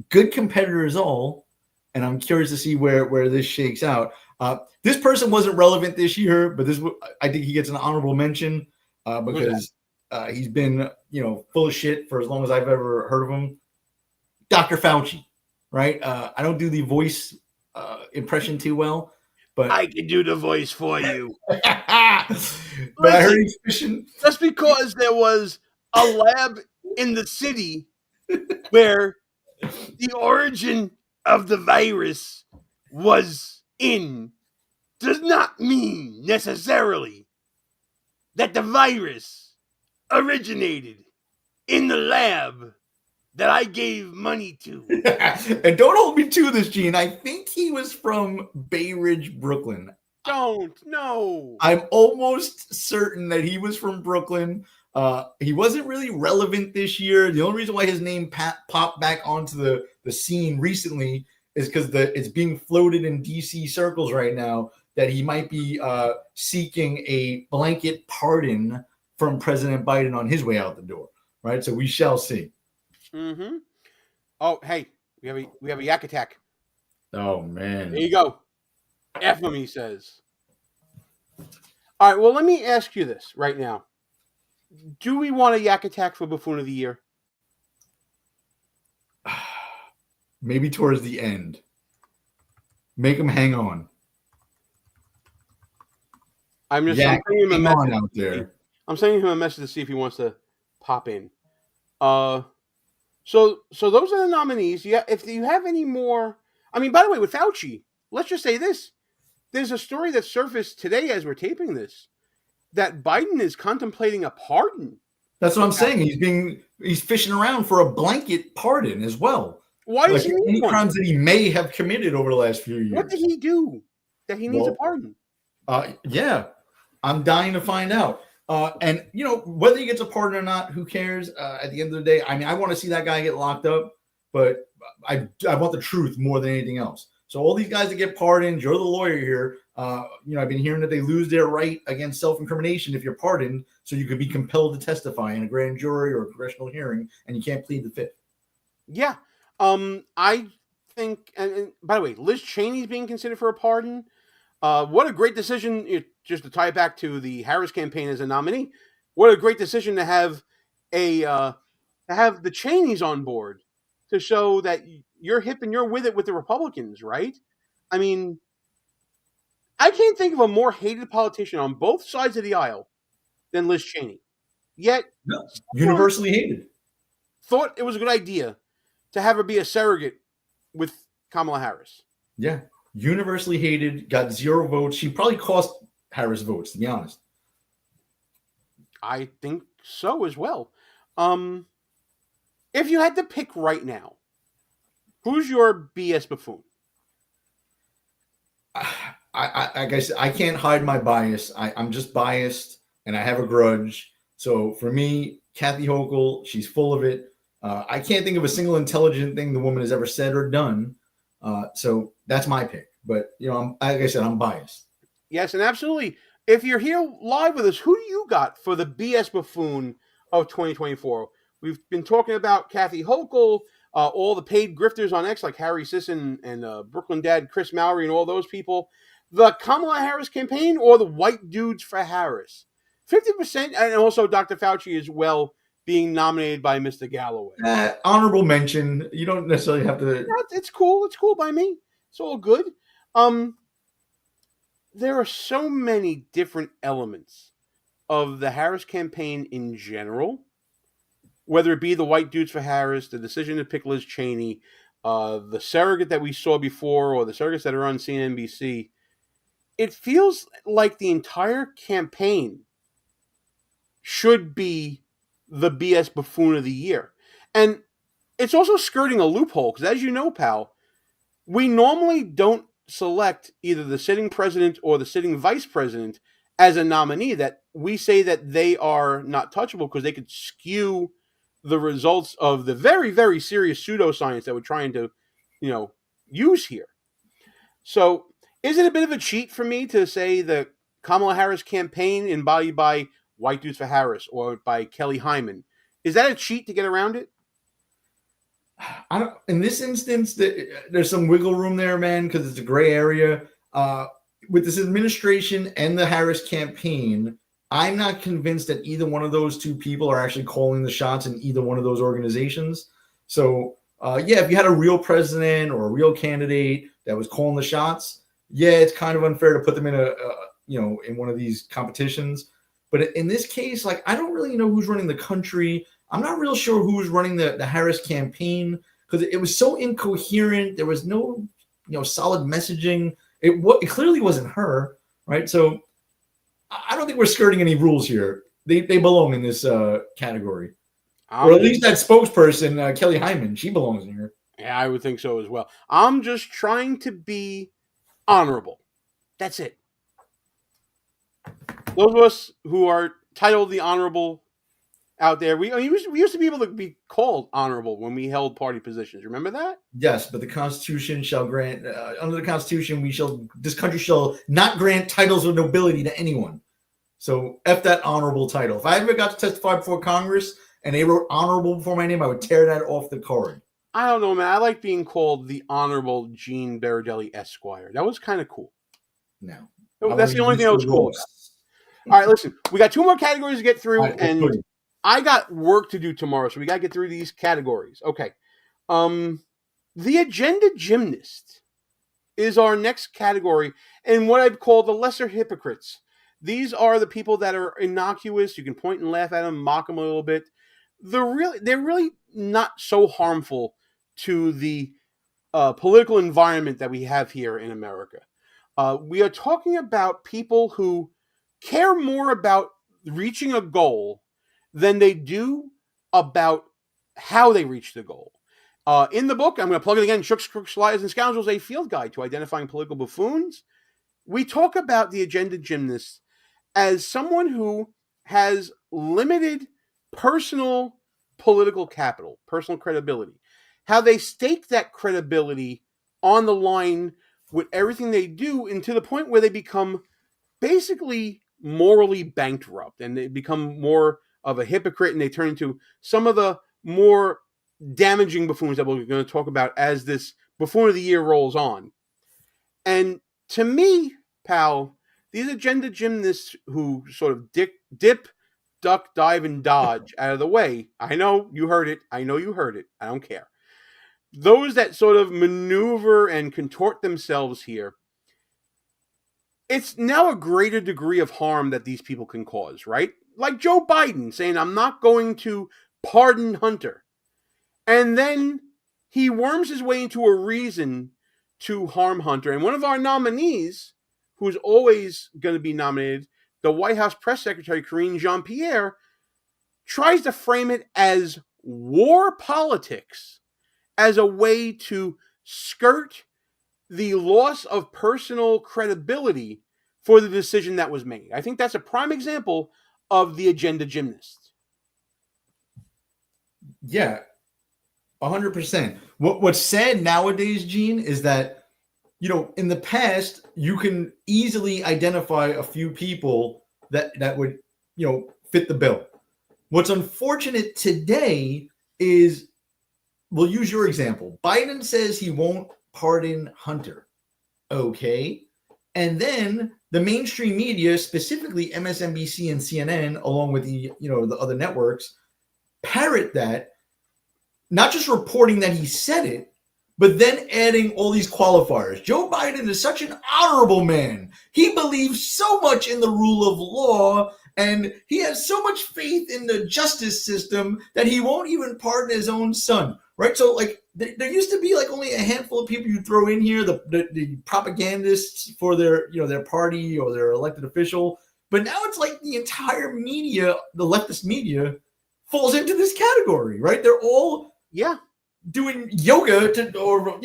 Good competitors all, and I'm curious to see where this shakes out. This person wasn't relevant this year, but I think he gets an honorable mention because he's been, full of shit for as long as I've ever heard of him. Dr. Fauci, right? I don't do the voice impression too well, but I can do the voice for you. But I heard he's fishing. Just because there was a lab in the city where the origin of the virus was in does not mean necessarily that the virus originated in the lab that I gave money to. And don't hold me to this, Gene. I think he was from Bay Ridge, Brooklyn. No. I'm almost certain that he was from Brooklyn. He wasn't really relevant this year. The only reason why his name popped back onto the scene recently is because it's being floated in DC circles right now that he might be seeking a blanket pardon from President Biden on his way out the door. Right, so we shall see. Mm-hmm. Oh, hey, we have a yak attack. Oh man, there you go. F him, he says. All right, well, let me ask you this right now. Do we want a yak attack for Buffoon of the Year? Maybe towards the end. Make him hang on. I'm sending him a message out there. I'm sending him a message to see if he wants to pop in. So those are the nominees. Yeah, if you have any more, I mean, by the way, with Fauci, let's just say this: there's a story that surfaced today as we're taping this that Biden is contemplating a pardon. That's what I'm saying. He's fishing around for a blanket pardon as well. Why does he need any one? crimes that he may have committed over the last few years? What did he do that he needs a pardon? Yeah, I'm dying to find out. And whether he gets a pardon or not, who cares? At the end of the day, I mean, I want to see that guy get locked up, but I want the truth more than anything else. So all these guys that get pardoned, you're the lawyer here. I've been hearing that they lose their right against self-incrimination if you're pardoned, so you could be compelled to testify in a grand jury or a congressional hearing, and you can't plead the fifth. Yeah, I think, and by the way, Liz Cheney's being considered for a pardon. What a great decision, just to tie it back to the Harris campaign as a nominee. What a great decision to have the Cheneys on board to show that you're hip and you're with it with the Republicans, right? I mean, I can't think of a more hated politician on both sides of the aisle than Liz Cheney. Yet, universally hated. Thought it was a good idea to have her be a surrogate with Kamala Harris. Yeah. Universally hated, got 0 votes. She probably cost Harris votes, to be honest. I think so as well. If you had to pick right now, who's your BS buffoon? I guess I can't hide my bias. I'm just biased, and I have a grudge. So for me, Kathy Hochul, she's full of it. I can't think of a single intelligent thing the woman has ever said or done. So that's my pick. But, like I said, I'm biased. Yes, and absolutely. If you're here live with us, who do you got for the BS buffoon of 2024? We've been talking about Kathy Hochul, all the paid grifters on X like Harry Sisson and Brooklyn Dad Chris Mowry and all those people. The Kamala Harris campaign or the White Dudes for Harris? 50%, and also Dr. Fauci as well being nominated by Mr. Galloway. Honorable mention. You don't necessarily have to. No, it's cool. It's cool by me. It's all good. There are so many different elements of the Harris campaign in general, whether it be the White Dudes for Harris, the decision to pick Liz Cheney, the surrogate that we saw before, or the surrogates that are on CNBC. It feels like the entire campaign should be the BS buffoon of the year. And it's also skirting a loophole, because as you know, pal, we normally don't select either the sitting president or the sitting vice president as a nominee, that we say that they are not touchable because they could skew the results of the very, very serious pseudoscience that we're trying to, use here. So is it a bit of a cheat for me to say the Kamala Harris campaign embodied by White Dudes for Harris or by Kelly Hyman? Is that a cheat to get around it? I don't. In this instance, there's some wiggle room there, man, because it's a gray area. With this administration and the Harris campaign, I'm not convinced that either one of those two people are actually calling the shots in either one of those organizations. So, if you had a real president or a real candidate that was calling the shots, it's kind of unfair to put them in in one of these competitions. But in this case, I don't really know who's running the country. I'm not real sure who's running the Harris campaign because it was so incoherent. There was no, solid messaging. It clearly wasn't her, right? So I don't think we're skirting any rules here. They belong in this category, or at least that spokesperson, Kelly Hyman, she belongs in here. Yeah, I would think so as well. I'm just trying to be honorable. That's it. Those of us who are titled the honorable out there, we used to be able to be called honorable when we held party positions. Remember that? Yes, but the Constitution shall grant, under the Constitution, this country shall not grant titles of nobility to anyone. So F that honorable title. If I ever got to testify before Congress and they wrote honorable before my name, I would tear that off the card. I don't know, man. I like being called the Honorable Gene Baradelli Esquire. That was kind of cool. No. That's the only thing I was cool about. All right, listen. We got 2 more categories to get through, and I got work to do tomorrow, so we got to get through these categories. Okay. The Agenda Gymnast is our next category, and what I'd call the lesser hypocrites. These are the people that are innocuous. You can point and laugh at them, mock them a little bit. They're really not so harmful to the political environment that we have here in America. We are talking about people who care more about reaching a goal than they do about how they reach the goal. In the book, I'm going to plug it again, Shooks, Crooks, Liars, and Scoundrels, a field guide to identifying political buffoons. We talk about the agenda gymnast as someone who has limited personal political capital, personal credibility. How they stake that credibility on the line with everything they do, and to the point where they become basically morally bankrupt and they become more of a hypocrite, and they turn into some of the more damaging buffoons that we're going to talk about as this Buffoon of the Year rolls on. And to me, pal, these agenda gymnasts who sort of dip, duck, dive, and dodge out of the way. I know you heard it. I don't care. Those that sort of maneuver and contort themselves here, it's now a greater degree of harm that these people can cause, right? Like Joe Biden saying, I'm not going to pardon Hunter. And then he worms his way into a reason to harm Hunter. And one of our nominees, who's always going to be nominated, the White House press secretary, Karine Jean-Pierre, tries to frame it as war politics, as a way to skirt the loss of personal credibility for the decision that was made. I think that's a prime example of the agenda gymnast. Yeah, 100%. What's sad nowadays, Gene, is that, in the past, you can easily identify a few people that would, fit the bill. What's unfortunate today is, we'll use your example. Biden says he won't pardon Hunter. Okay. And then the mainstream media, specifically MSNBC and CNN, along with the other networks, parrot that, not just reporting that he said it, but then adding all these qualifiers. Joe Biden is such an honorable man. He believes so much in the rule of law, and he has so much faith in the justice system that he won't even pardon his own son. Right? So, there used to be only a handful of people you throw in here, the propagandists for their party or their elected official. But now it's like the entire media, the leftist media, falls into this category, right? They're all doing yoga or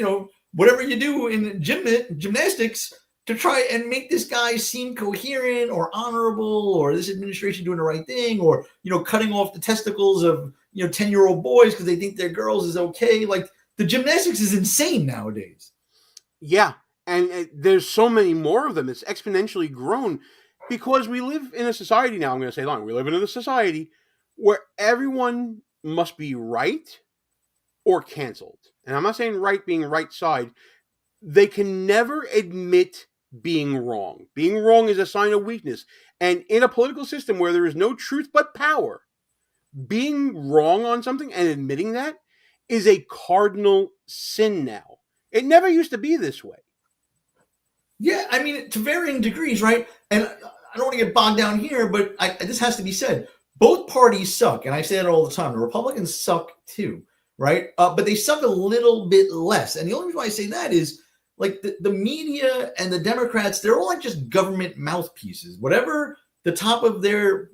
whatever you do in gymnastics to try and make this guy seem coherent or honorable, or this administration doing the right thing, or cutting off the testicles of 10-year-old boys because they think they're girls is okay. Like, the gymnastics is insane nowadays. Yeah, and there's so many more of them. It's exponentially grown because we live in a society now. I'm going to say long. We live in a society where everyone must be right or canceled. And I'm not saying right being right side. They can never admit being wrong. Being wrong is a sign of weakness. And in a political system where there is no truth but power, being wrong on something and admitting that is a cardinal sin now. It never used to be this way. Yeah, I mean, to varying degrees, right? And I don't want to get bogged down here, but this has to be said. Both parties suck, and I say that all the time. The Republicans suck too, right? But they suck a little bit less. And the only reason why I say that is, like, the media and the Democrats, they're all like just government mouthpieces. Whatever the top of their,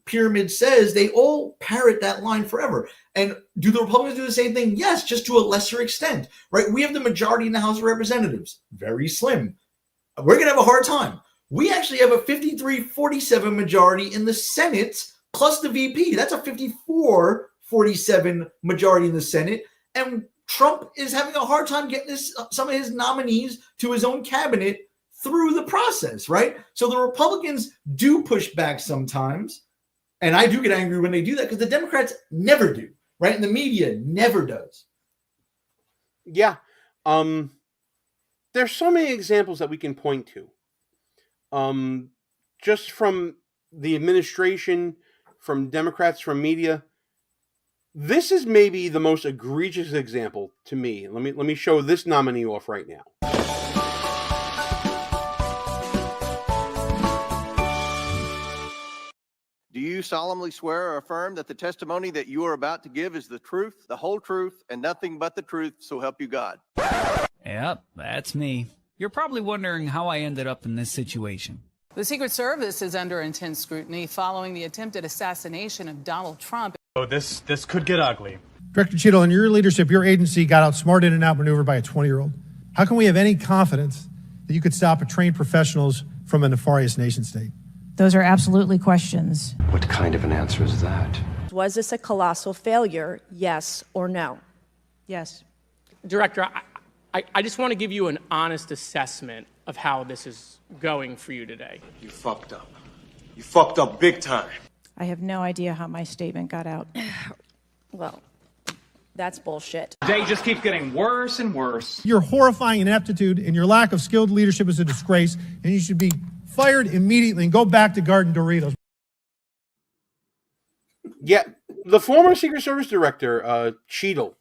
pyramid says, they all parrot that line forever. And do the Republicans do the same thing? Yes, just to a lesser extent, right? We have the majority in the House of Representatives, very slim. We're going to have a hard time. We actually have a 53-47 majority in the Senate, plus the VP. That's a 54-47 majority in the Senate. And Trump is having a hard time getting some of his nominees to his own cabinet through the process, right? So the Republicans do push back sometimes. And I do get angry when they do that because the Democrats never do, right? And the media never does. Yeah. There's so many examples that we can point to. Just from the administration, from Democrats, from media. This is maybe the most egregious example to me. Let me show this nominee off right now. Do you solemnly swear or affirm that the testimony that you are about to give is the truth, the whole truth, and nothing but the truth, so help you God? Yep, that's me. You're probably wondering how I ended up in this situation. The Secret Service is under intense scrutiny following the attempted assassination of Donald Trump. Oh, this could get ugly. Director Cheadle, in your leadership, your agency got outsmarted and outmaneuvered by a 20-year-old. How can we have any confidence that you could stop trained professionals from a nefarious nation state? Those are absolutely questions. What kind of an answer is that? Was this a colossal failure, yes or no? Yes. Director, I just want to give you an honest assessment of how this is going for you today. You fucked up. You fucked up big time. I have no idea how my statement got out. Well, that's bullshit. Day just keeps getting worse and worse. Your horrifying ineptitude and your lack of skilled leadership is a disgrace, and you should be fired immediately and go back to Garden Doritos. Yeah, the former Secret Service director, Cheadle,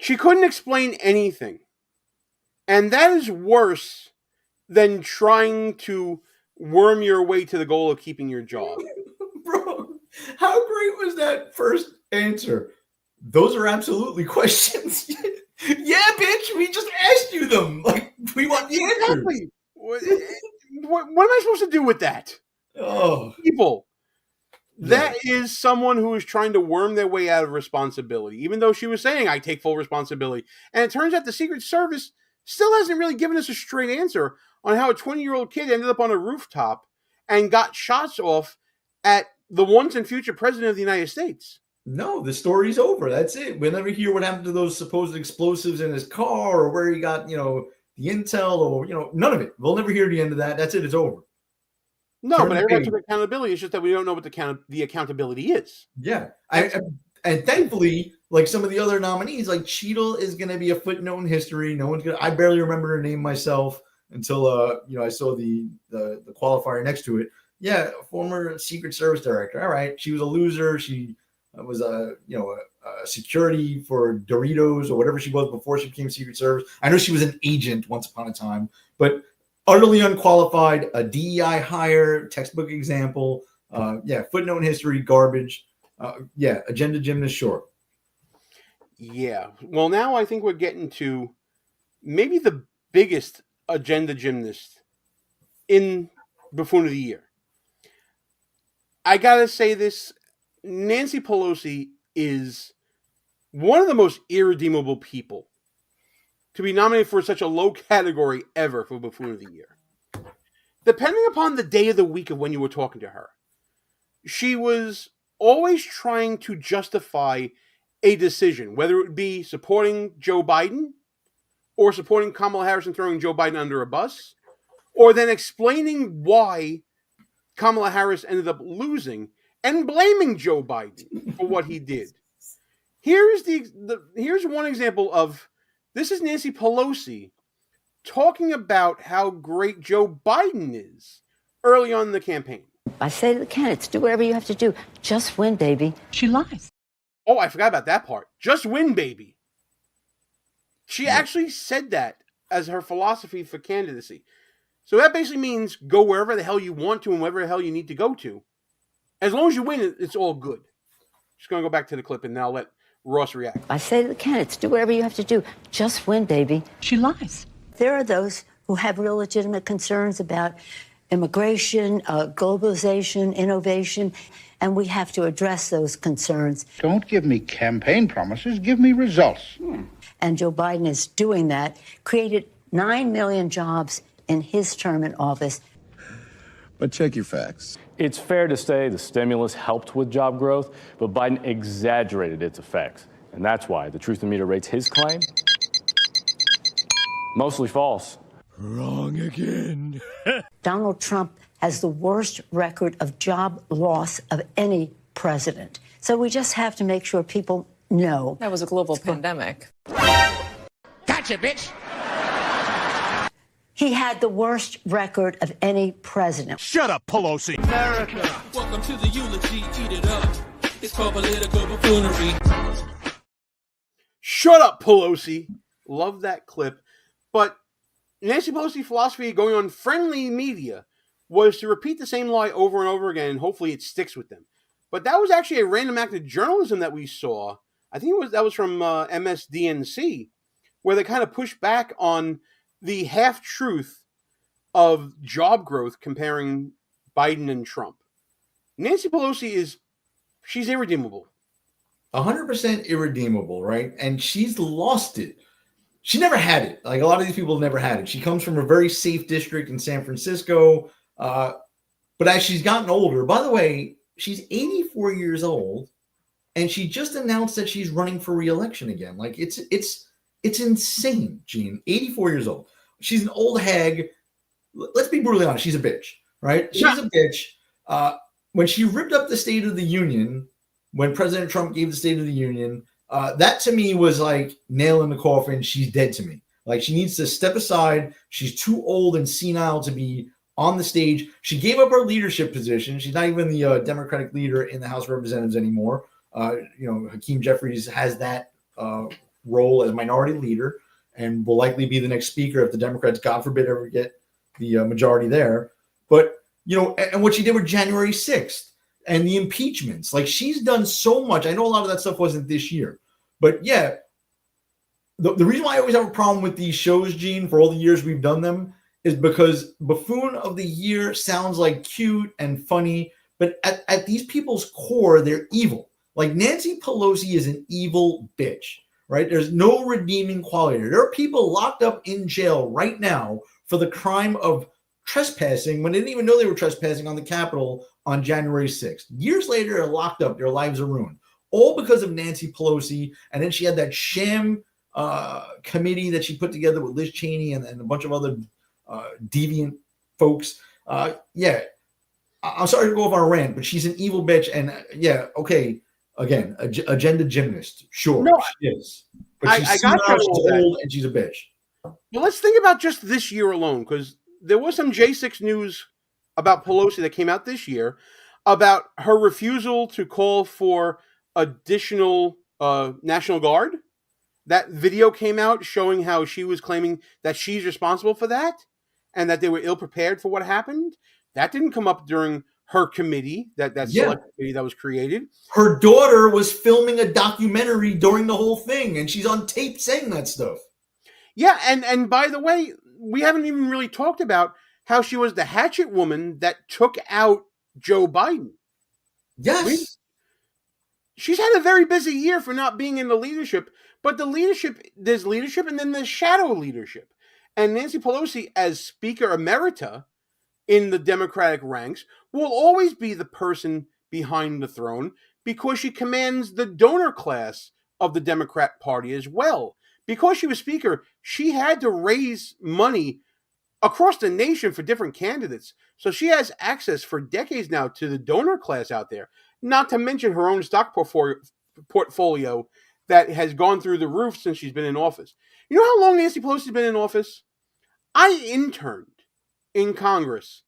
she couldn't explain anything. And that is worse than trying to worm your way to the goal of keeping your job. Bro, how great was that first answer? Those are absolutely questions. Yeah, bitch, we just asked you them. Like, we want the answer. Exactly. What am I supposed to do with that? Oh, people. That is someone who is trying to worm their way out of responsibility, even though she was saying, I take full responsibility. And it turns out the Secret Service still hasn't really given us a straight answer on how a 20-year-old kid ended up on a rooftop and got shots off at the once and future president of the United States. No, the story's over. That's it. We'll never hear what happened to those supposed explosives in his car or where he got, the intel or, none of it. We'll never hear the end of that. That's it. It's over. No, but everyone took accountability. It's just that we don't know what the accountability is. Yeah. And thankfully, like some of the other nominees, like Cheadle is going to be a footnote in history. No one's going to, I barely remember her name myself until, I saw the qualifier next to it. Yeah. Former Secret Service director. All right. She was a loser. She was a security for Doritos or whatever she was before she became Secret Service. I know she was an agent once upon a time, but utterly unqualified, a DEI hire, textbook example. Footnote in history, garbage. Agenda gymnast, sure. Yeah. Well, now I think we're getting to maybe the biggest agenda gymnast in Buffoon of the Year. I got to say this. Nancy Pelosi is one of the most irredeemable people to be nominated for such a low category ever for Buffoon of the Year. Depending upon the day of the week of when you were talking to her, she was always trying to justify a decision, whether it be supporting Joe Biden or supporting Kamala Harris and throwing Joe Biden under a bus, or then explaining why Kamala Harris ended up losing and blaming Joe Biden for what he did. Here's here's one example of this is Nancy Pelosi talking about how great Joe Biden is early on in the campaign. I say to the candidates, do whatever you have to do. Just win, baby. She lies. Oh, I forgot about that part. Just win, baby. She actually said that as her philosophy for candidacy. So that basically means go wherever the hell you want to and wherever the hell you need to go to. As long as you win, it's all good. Just going to go back to the clip and now let Ross react. I say to the candidates, do whatever you have to do. Just win, baby. She lies. There are those who have real legitimate concerns about immigration, globalization, innovation, and we have to address those concerns. Don't give me campaign promises, give me results. And Joe Biden is doing that, created 9 million jobs in his term in office. But check your facts. It's fair to say the stimulus helped with job growth, but Biden exaggerated its effects. And that's why the Truth and Meter rates his claim mostly false. Wrong again. Donald Trump has the worst record of job loss of any president. So we just have to make sure people know. That was a global pandemic. Gotcha, bitch. He had the worst record of any president. Shut up, Pelosi. America. Welcome to the eulogy. Eat it up. It's called political buffoonery. Shut up, Pelosi. Love that clip. But Nancy Pelosi's philosophy going on friendly media was to repeat the same lie over and over again, and hopefully it sticks with them. But that was actually a random act of journalism that we saw. I think that was from MSDNC, where they kind of pushed back on the half-truth of job growth comparing Biden and Trump. Nancy Pelosi she's irredeemable. 100% irredeemable, right? And she's lost it. She never had it. Like a lot of these people never had it. She comes from a very safe district in San Francisco. But as she's gotten older, by the way, she's 84 years old, and she just announced that she's running for re-election again. Like it's insane, Gene. 84 years old. She's an old hag. Let's be brutally honest. She's a bitch, right? She's a bitch. When she ripped up the State of the Union, when President Trump gave the State of the Union, that to me was like nail in the coffin. She's dead to me. Like she needs to step aside. She's too old and senile to be on the stage. She gave up her leadership position. She's not even the Democratic leader in the House of Representatives anymore. Hakeem Jeffries has that role as minority leader and will likely be the next speaker if the Democrats, God forbid, ever get the majority there. But, and what she did with January 6th and the impeachments, like she's done so much. I know a lot of that stuff wasn't this year, but yeah, the reason why I always have a problem with these shows, Gene, for all the years we've done them, is because Buffoon of the Year sounds like cute and funny, but at these people's core, they're evil. Like Nancy Pelosi is an evil bitch, right? There's no redeeming quality. There are people locked up in jail right now for the crime of trespassing when they didn't even know they were trespassing on the Capitol on January 6th. Years later, they're locked up. Their lives are ruined. All because of Nancy Pelosi. And then she had that sham committee that she put together with Liz Cheney and a bunch of other deviant folks. I'm sorry to go off on a rant, but she's an evil bitch. And again, agenda gymnast. Sure, no, she is. But she's old and she's a bitch. Well, let's think about just this year alone, because there was some J6 news about Pelosi that came out this year about her refusal to call for additional National Guard. That video came out showing how she was claiming that she's responsible for that and that they were ill prepared for what happened. That didn't come up during her committee, that select committee that was created. Her daughter was filming a documentary during the whole thing, and she's on tape saying that stuff. Yeah, and by the way, we haven't even really talked about how she was the hatchet woman that took out Joe Biden. Yes. she's had a very busy year for not being in the leadership. But there's leadership, and then there's shadow leadership. And Nancy Pelosi, as Speaker Emerita in the Democratic ranks, will always be the person behind the throne because she commands the donor class of the Democrat Party as well. Because she was Speaker, she had to raise money across the nation for different candidates. So she has access for decades now to the donor class out there, not to mention her own stock portfolio that has gone through the roof since she's been in office. You know how long Nancy Pelosi's been in office? I interned in Congress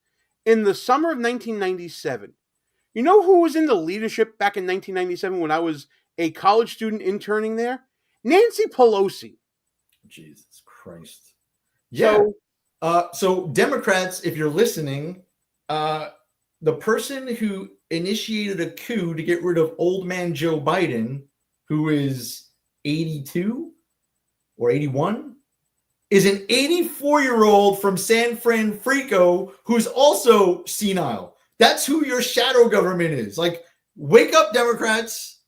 in the summer of 1997. You know who was in the leadership back in 1997 when I was a college student interning there? Nancy Pelosi. Jesus Christ. Yeah. So, so Democrats, if you're listening, the person who initiated a coup to get rid of old man Joe Biden, who is 82 or 81, is an 84-year-old from San Francisco who's also senile. That's who your shadow government is. Like, wake up, Democrats.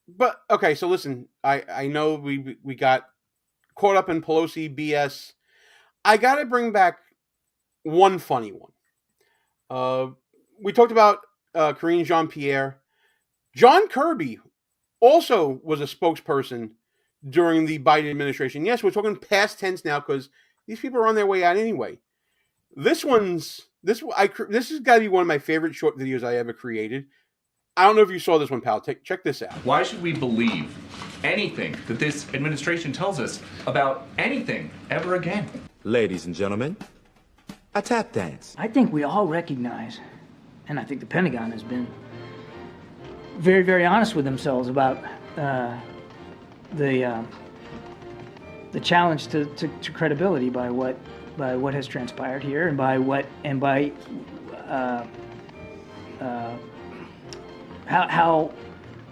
But okay, so listen, I know we got caught up in Pelosi BS. I got to bring back one funny one. We talked about Karine Jean-Pierre. John Kirby also was a spokesperson during the Biden administration. Yes, we're talking past tense now because these people are on their way out anyway. This has got to be one of my favorite short videos I ever created. I don't know if you saw this one, pal. Check this out. Why should we believe anything that this administration tells us about anything ever again? Ladies and gentlemen, a tap dance. I think we all recognize, and I think the Pentagon has been very, very honest with themselves about the challenge to credibility by what has transpired here, and by how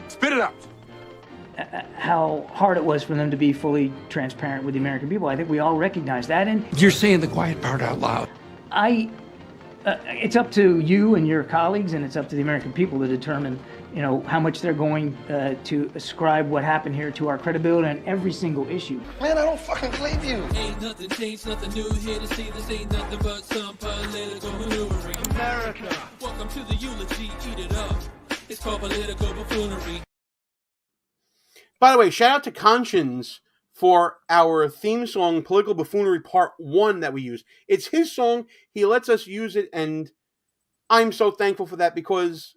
spit it out. How hard it was for them to be fully transparent with the American people. I think we all recognize that, and You're saying the quiet part out loud. it's up to you and your colleagues, and it's up to the American people to determine, how much they're going to ascribe what happened here to our credibility on every single issue. Man, I don't fucking believe you. Ain't nothing changed, nothing new here to see. This ain't nothing but some political maneuvering. America. Welcome to the eulogy, eat it up. It's called political buffoonery. By the way, shout out to Conscience for our theme song, Political Buffoonery Part 1 that we use. It's his song. He lets us use it, and I'm so thankful for that because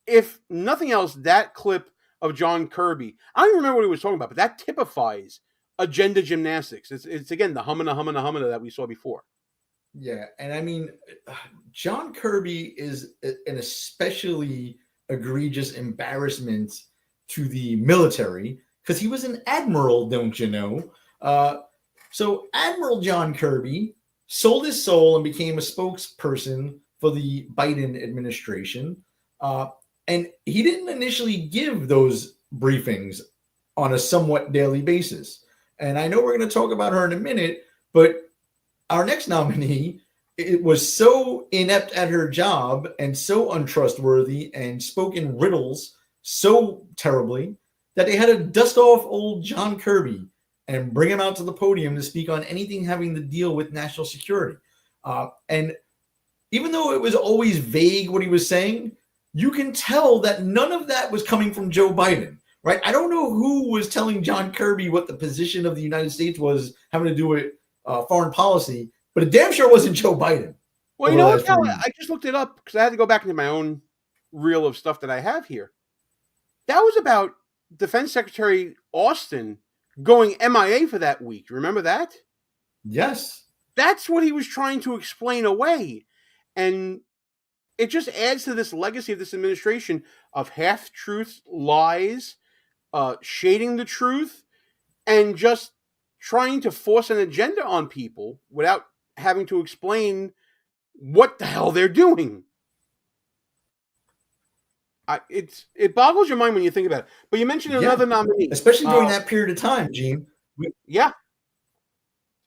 if nothing else, that clip of John Kirby, I don't even remember what he was talking about, but that typifies agenda gymnastics. It's again, the humana that we saw before. Yeah, and I mean, John Kirby is an especially egregious embarrassment to the military because he was an admiral, don't you know? So Admiral John Kirby sold his soul and became a spokesperson for the Biden administration. And he didn't initially give those briefings on a somewhat daily basis. And I know we're going to talk about her in a minute, but our next nominee, it was so inept at her job and so untrustworthy and spoke in riddles so terribly that they had to dust off old John Kirby and bring him out to the podium to speak on anything having to deal with national security. And even though it was always vague what he was saying, you can tell that none of that was coming from Joe Biden, right? I don't know who was telling John Kirby what the position of the United States was having to do with foreign policy, but it damn sure wasn't Joe Biden. Well, you know what, I just looked it up because I had to go back into my own reel of stuff that I have here. That was about Defense Secretary Austin going MIA for that week. Remember that? Yes. That's what he was trying to explain away. And it just adds to this legacy of this administration of half-truths, lies, shading the truth, and just trying to force an agenda on people without having to explain what the hell they're doing. It boggles your mind when you think about it. But you mentioned another nominee. Especially during that period of time, Gene. Yeah.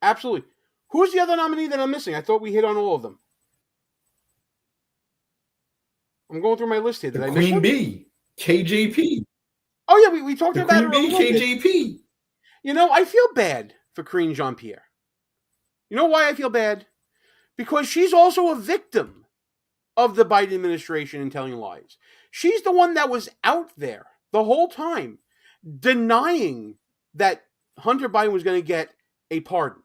Absolutely. Who's the other nominee that I'm missing? I thought we hit on all of them. I'm going through my list here. Did I miss Queen one? Bee. KJP. Oh yeah, we talked The about Queen her a Bee, little bit. KJP. You know, I feel bad for Karine Jean-Pierre. You know why I feel bad? Because she's also a victim of the Biden administration and telling lies. She's the one that was out there the whole time denying that Hunter Biden was going to get a pardon.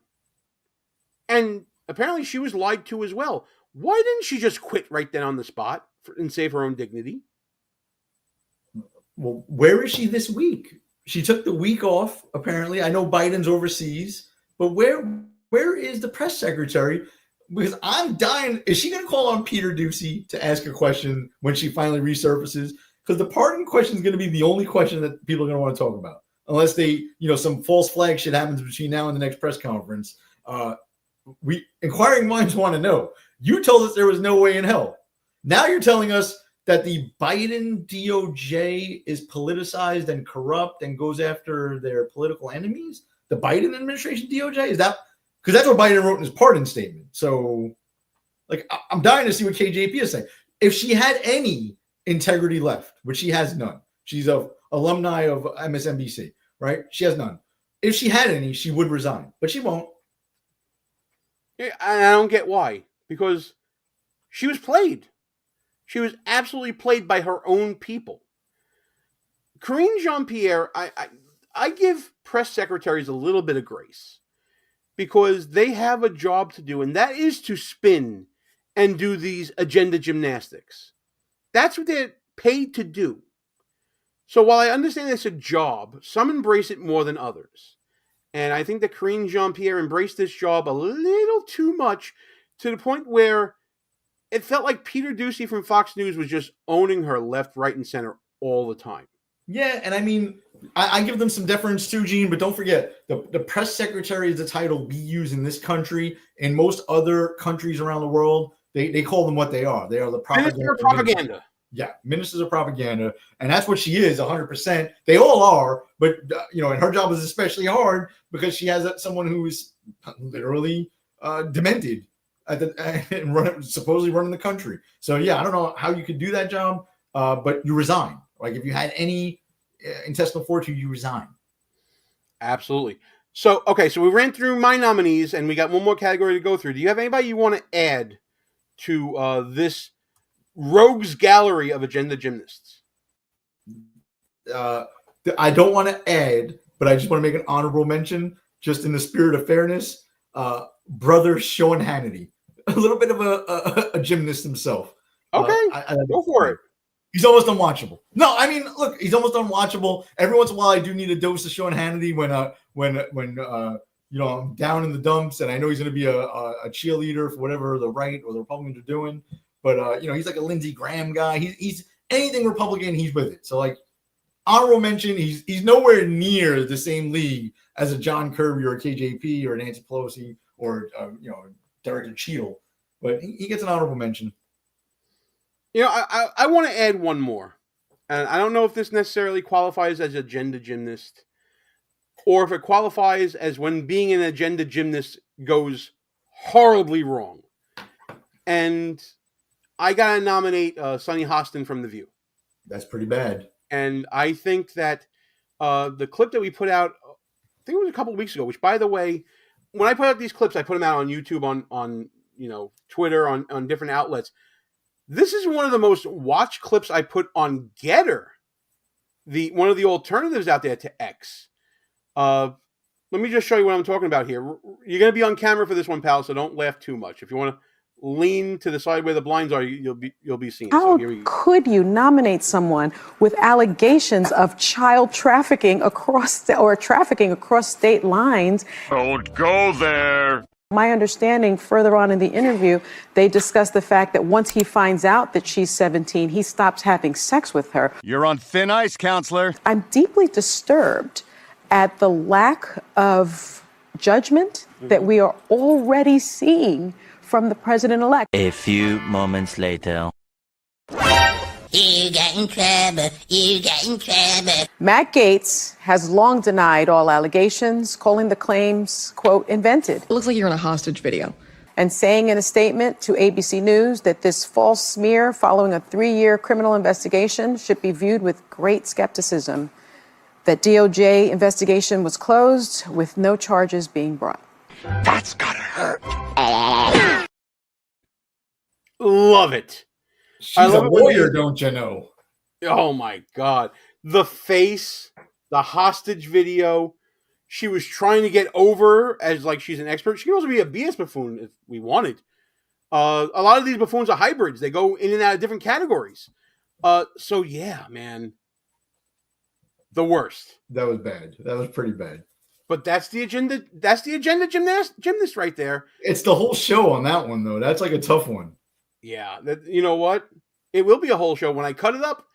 And apparently she was lied to as well. Why didn't she just quit right then on the spot and save her own dignity? Well, where is she this week? She took the week off, apparently. I know Biden's overseas, but where is the press secretary? Because I'm dying. Is she going to call on Peter Doocy to ask a question when she finally resurfaces? Because the pardon question is going to be the only question that people are going to want to talk about, unless they, some false flag shit happens between now and the next press conference. We inquiring minds want to know. You told us there was no way in hell. Now you're telling us that the Biden DOJ is politicized and corrupt and goes after their political enemies? The Biden administration DOJ? Is that because that's what Biden wrote in his pardon statement? So, I'm dying to see what KJP is saying. If she had any integrity left, which she has none, she's an alumni of MSNBC, right? She has none. If she had any, she would resign, but she won't. Yeah, I don't get why. Because she was played. She was absolutely played by her own people. Karine Jean-Pierre, I give press secretaries a little bit of grace because they have a job to do, and that is to spin and do these agenda gymnastics. That's what they're paid to do. So while I understand it's a job, some embrace it more than others. And I think that Karine Jean-Pierre embraced this job a little too much to the point where it felt like Peter Doocy from Fox News was just owning her left, right, and center all the time. Yeah, and I mean, I give them some deference too, Gene, but don't forget, the press secretary is the title we use in this country. In most other countries around the world, they call them what they are. They are the propaganda. Yeah, ministers of propaganda. And that's what she is, 100%. They all are, but, and her job is especially hard because she has someone who is literally demented and supposedly running the country. So, yeah, I don't know how you could do that job, but you resign. Like, if you had any intestinal fortitude, you resign. Absolutely. So, okay, so we ran through my nominees, and we got one more category to go through. Do you have anybody you want to add to this rogues gallery of agenda gymnasts? I don't want to add, but I just want to make an honorable mention, just in the spirit of fairness. Brother Sean Hannity, a little bit of a gymnast himself. Okay, go for it. He's almost unwatchable. No, I mean, look, he's almost unwatchable. Every once in a while, I do need a dose of Sean Hannity when I'm down in the dumps, and I know he's going to be a cheerleader for whatever the right or the Republicans are doing. But he's like a Lindsey Graham guy. He's anything Republican, he's with it. So, like, honorable mention, he's nowhere near the same league as a John Kirby or a KJP or a Nancy Pelosi or Director Cheadle, but he gets an honorable mention. I want to add one more, and I don't know if this necessarily qualifies as agenda gymnast, or if it qualifies as when being an agenda gymnast goes horribly wrong. And I gotta nominate Sonny Hostin from The View. That's pretty bad. And I think that the clip that we put out, I think it was a couple of weeks ago, which, by the way, when I put out these clips, I put them out on YouTube, on Twitter, on different outlets. This is one of the most watched clips I put on Getter, one of the alternatives out there to X. Let me just show you what I'm talking about here. You're going to be on camera for this one, pal, so don't laugh too much. If you want to lean to the side where the blinds are, you'll be seeing. How could you nominate someone with allegations of child trafficking trafficking across state lines? Don't go there. My understanding, further on in the interview, they discussed the fact that once he finds out that she's 17, he stops having sex with her. You're on thin ice, counselor. I'm deeply disturbed at the lack of judgment that we are already seeing from the president-elect. A few moments later. You got in trouble. You got in trouble. Matt Gaetz has long denied all allegations, calling the claims, quote, invented. It looks like you're in a hostage video. and saying in a statement to ABC News that this false smear following a 3-year criminal investigation should be viewed with great skepticism, that DOJ investigation was closed with no charges being brought. That's gotta hurt. Love it. She's I love a it when lawyer, they- don't you know? Oh my God. The face, the hostage video. She was trying to get over as like she's an expert. She can also be a BS buffoon if we wanted. A lot of these buffoons are hybrids. They go in and out of different categories. So yeah, man. The worst. That was bad. That was pretty bad. But that's the agenda. That's the agenda gymnast right there. It's the whole show on that one, though. That's like a tough one. Yeah. You know what? It will be a whole show when I cut it up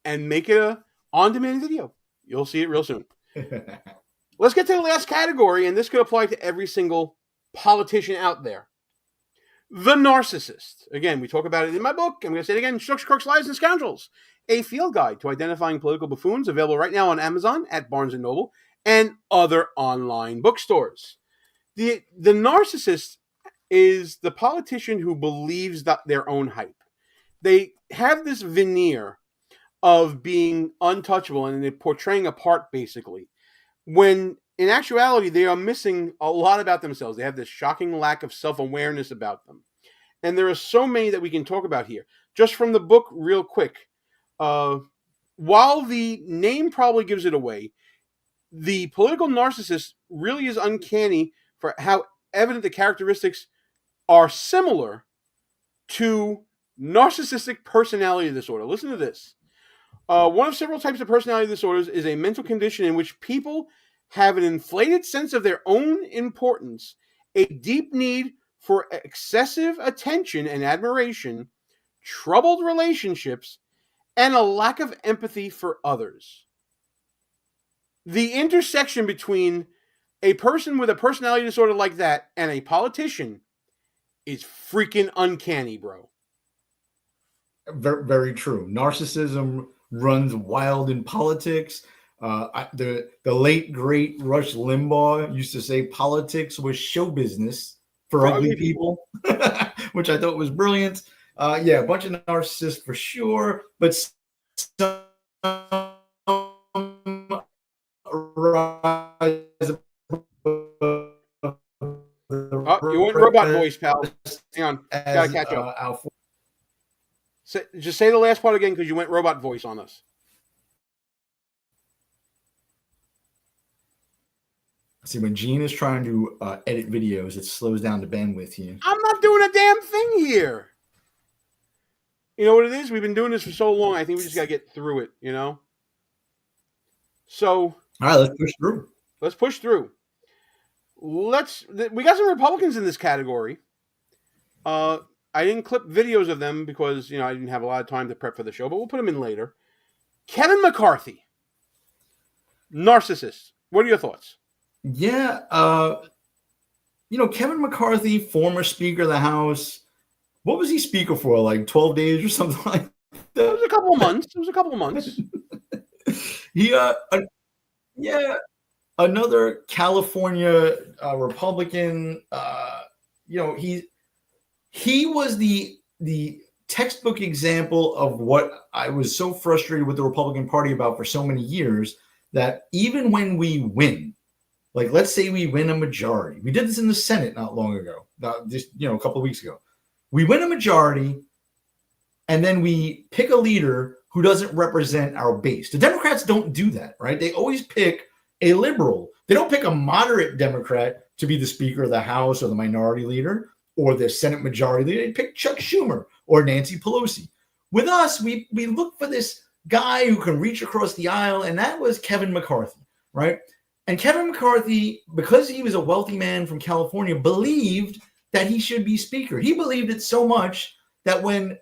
and make it a on-demand video. You'll see it real soon. Let's get to the last category, and this could apply to every single politician out there. The narcissist. Again, we talk about it in my book. I'm going to say it again. Schooks, Crooks, Lies, and Scoundrels. A field guide to identifying political buffoons, available right now on Amazon, at Barnes & Noble, and other online bookstores. The narcissist is the politician who believes that their own hype. They have this veneer of being untouchable and they're portraying a part, basically, when in actuality they are missing a lot about themselves. They have this shocking lack of self-awareness about them. And there are so many that we can talk about here. Just from the book, real quick, while the name probably gives it away, the political narcissist really is uncanny for how evident the characteristics are similar to narcissistic personality disorder. Listen to this. One of several types of personality disorders is a mental condition in which people have an inflated sense of their own importance, a deep need for excessive attention and admiration, troubled relationships, and a lack of empathy for others. The intersection between a person with a personality disorder like that and a politician is freaking uncanny, bro. Very, very true. Narcissism runs wild in politics. The late great Rush Limbaugh used to say politics was show business for ugly people, which I thought was brilliant. Yeah, a bunch of narcissists for sure, but some rise you went robot voice, pal. Hang on, gotta catch up. Just say the last part again, because you went robot voice on us. See, when Gene is trying to edit videos, it slows down the bandwidth here. I'm not doing a damn thing here. You know what it is? We've been doing this for so long. I think we just got to get through it, you know? So. All right, let's push through. Let's push through. We got some Republicans in this category. I didn't clip videos of them because, I didn't have a lot of time to prep for the show, but we'll put them in later. Kevin McCarthy. Narcissist. What are your thoughts? Yeah, Kevin McCarthy, former Speaker of the House. What was he Speaker for? Like 12 days or something like that? It was a couple of months. Another California Republican. He was the textbook example of what I was so frustrated with the Republican Party about for so many years, that even when we win, like let's say we win a majority, we did this in the Senate not long ago, just a couple of weeks ago. We win a majority, and then we pick a leader who doesn't represent our base. The Democrats don't do that, right? They always pick a liberal. They don't pick a moderate Democrat to be the Speaker of the House or the minority leader or the Senate majority leader. They pick Chuck Schumer or Nancy Pelosi. With us, we look for this guy who can reach across the aisle, and that was Kevin McCarthy, right? And Kevin McCarthy, because he was a wealthy man from California, believed that he should be Speaker. He believed it so much that when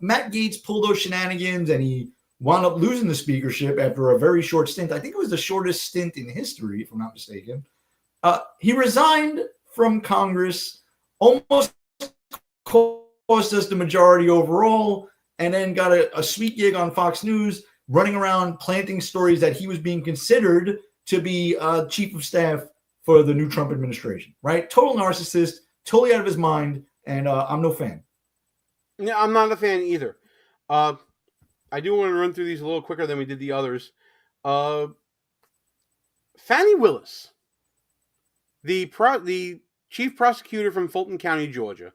Matt Gaetz pulled those shenanigans and he wound up losing the speakership after a very short stint, I think it was the shortest stint in history, if I'm not mistaken, he resigned from Congress, almost cost us the majority overall, and then got a sweet gig on Fox News, running around planting stories that he was being considered to be chief of staff for the new Trump administration, right? Total narcissist, totally out of his mind, and I'm no fan. Yeah, I'm not a fan either. I do want to run through these a little quicker than we did the others. Fannie Willis, the chief prosecutor from Fulton County, Georgia,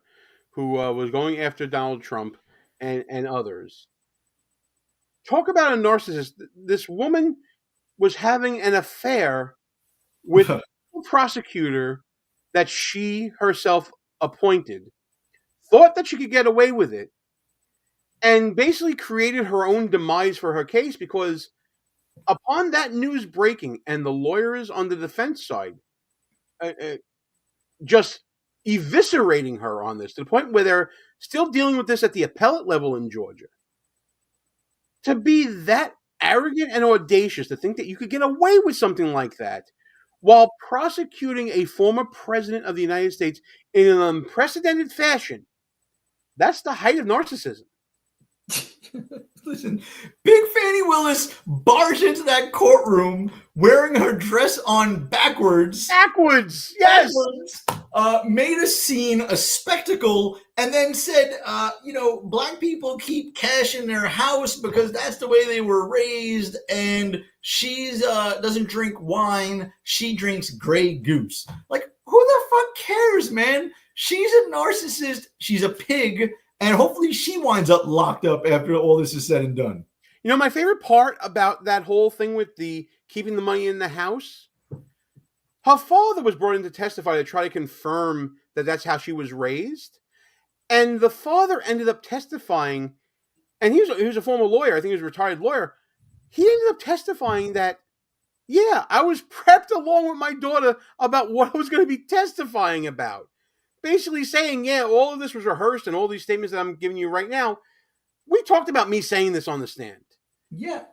who was going after Donald Trump and others. Talk about a narcissist. This woman was having an affair with a prosecutor that she herself appointed, thought that she could get away with it, and basically created her own demise for her case, because upon that news breaking and the lawyers on the defense side just eviscerating her on this, to the point where they're still dealing with this at the appellate level in Georgia, to be that arrogant and audacious to think that you could get away with something like that while prosecuting a former president of the United States in an unprecedented fashion, that's the height of narcissism. Listen, Big Fannie Willis barged into that courtroom wearing her dress on backwards. Backwards, yes. Made a scene, a spectacle, and then said, black people keep cash in their house because that's the way they were raised, and she's doesn't drink wine, she drinks Grey Goose. Like, who the fuck cares, man? She's a narcissist, she's a pig, and hopefully she winds up locked up after all this is said and done. You know, my favorite part about that whole thing with the keeping the money in the house, her father was brought in to testify to try to confirm that that's how she was raised. And the father ended up testifying, and he was a former lawyer, I think he was a retired lawyer. He ended up testifying that, yeah, I was prepped along with my daughter about what I was going to be testifying about. Basically saying, yeah, all of this was rehearsed, and all these statements that I'm giving you right now, we talked about me saying this on the stand. Yeah.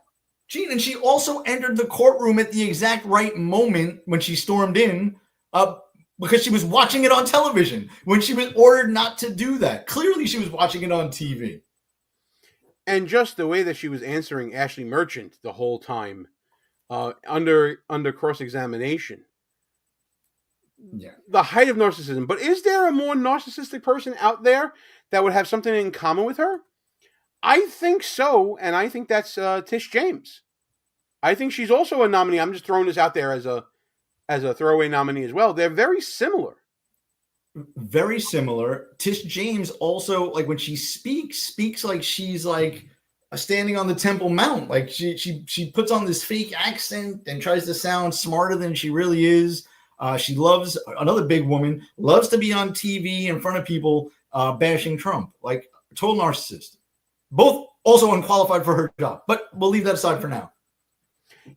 Gene, and she also entered the courtroom at the exact right moment when she stormed in, because she was watching it on television when she was ordered not to do that. Clearly she was watching it on TV. And just the way that she was answering Ashley Merchant the whole time, under cross-examination. Yeah. The height of narcissism. But is there a more narcissistic person out there that would have something in common with her? I think so, and I think that's Tish James. I think she's also a nominee. I'm just throwing this out there as a throwaway nominee as well. They're very similar. Very similar. Tish James also, like, when she speaks like she's like standing on the Temple Mount. Like she puts on this fake accent and tries to sound smarter than she really is. She loves, another big woman, loves to be on TV in front of people bashing Trump. Like, total narcissist. Both also unqualified for her job, but we'll leave that aside for now.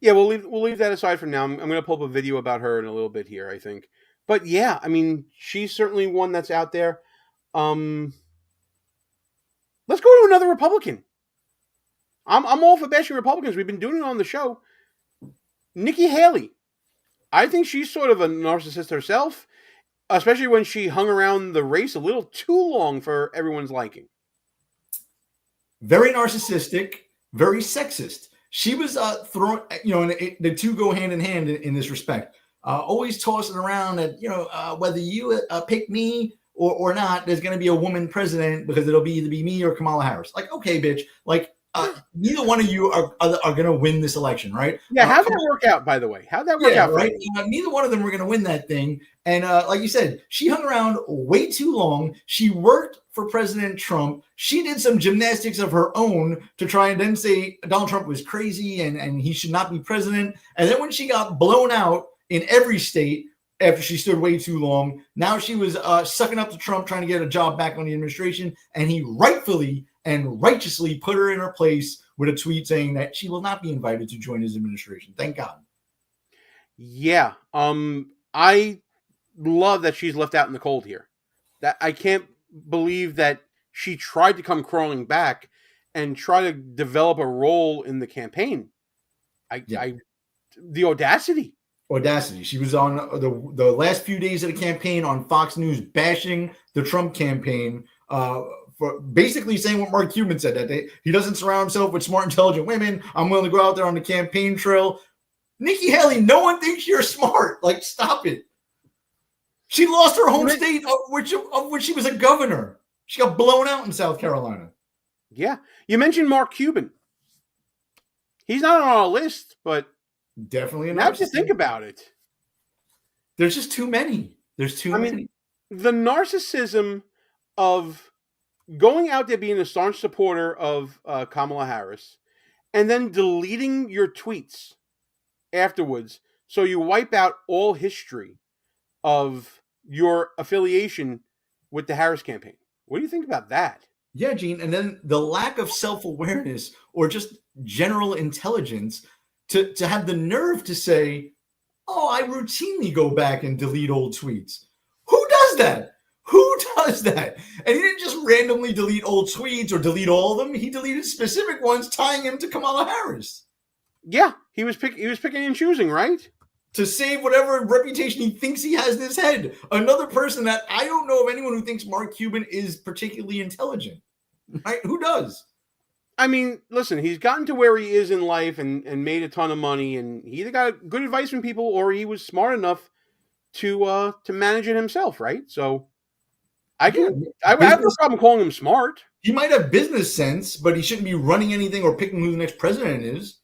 Yeah, we'll leave that aside for now. I'm going to pull up a video about her in a little bit here, I think. But yeah, I mean, she's certainly one that's out there. Let's go to another Republican. I'm all for bashing Republicans. We've been doing it on the show. Nikki Haley. I think she's sort of a narcissist herself, especially when she hung around the race a little too long for everyone's liking. Very narcissistic, very sexist. She was thrown, and the two go hand in hand in this respect. Always tossing around that, whether you pick me or not, there's going to be a woman president because it'll be either be me or Kamala Harris. Like, okay, bitch, like, neither one of you are going to win this election, right? Yeah, how'd that work out, by the way? How'd that work out? Right? Neither one of them were going to win that thing. And like you said, she hung around way too long. She worked for President Trump. She did some gymnastics of her own to try and then say Donald Trump was crazy and he should not be president. And then when she got blown out in every state after she stood way too long, now she was sucking up to Trump, trying to get a job back on the administration. And he rightfully and righteously put her in her place with a tweet saying that she will not be invited to join his administration. Thank God. Yeah. I love that she's left out in the cold here. That I can't believe that she tried to come crawling back and try to develop a role in the campaign. The audacity. She was on the last few days of the campaign on Fox News bashing the Trump campaign, for basically saying what Mark Cuban said, that he doesn't surround himself with smart, intelligent women. I'm willing to go out there on the campaign trail. Nikki Haley, no one thinks you're smart. Like, stop it. She lost her home state, of which she was a governor. She got blown out in South Carolina. Yeah. You mentioned Mark Cuban. He's not on our list, but definitely now to think about it. There's just too many. There's too many. The narcissism of going out there being a staunch supporter of Kamala Harris and then deleting your tweets afterwards so you wipe out all history of your affiliation with the Harris campaign. What do you think about that? Yeah, Gene. And then the lack of self-awareness or just general intelligence to have the nerve to say, oh, I routinely go back and delete old tweets. Who does that? Who does that? And he didn't just randomly delete old tweets or delete all of them. He deleted specific ones tying him to Kamala Harris. Yeah, he was picking and choosing, right? To save whatever reputation he thinks he has in his head. Another person that I don't know of anyone who thinks Mark Cuban is particularly intelligent. Right? Who does? I mean, listen, he's gotten to where he is in life and made a ton of money, and he either got good advice from people or he was smart enough to manage it himself, right? So I have no problem calling him smart. He might have business sense, but he shouldn't be running anything or picking who the next president is.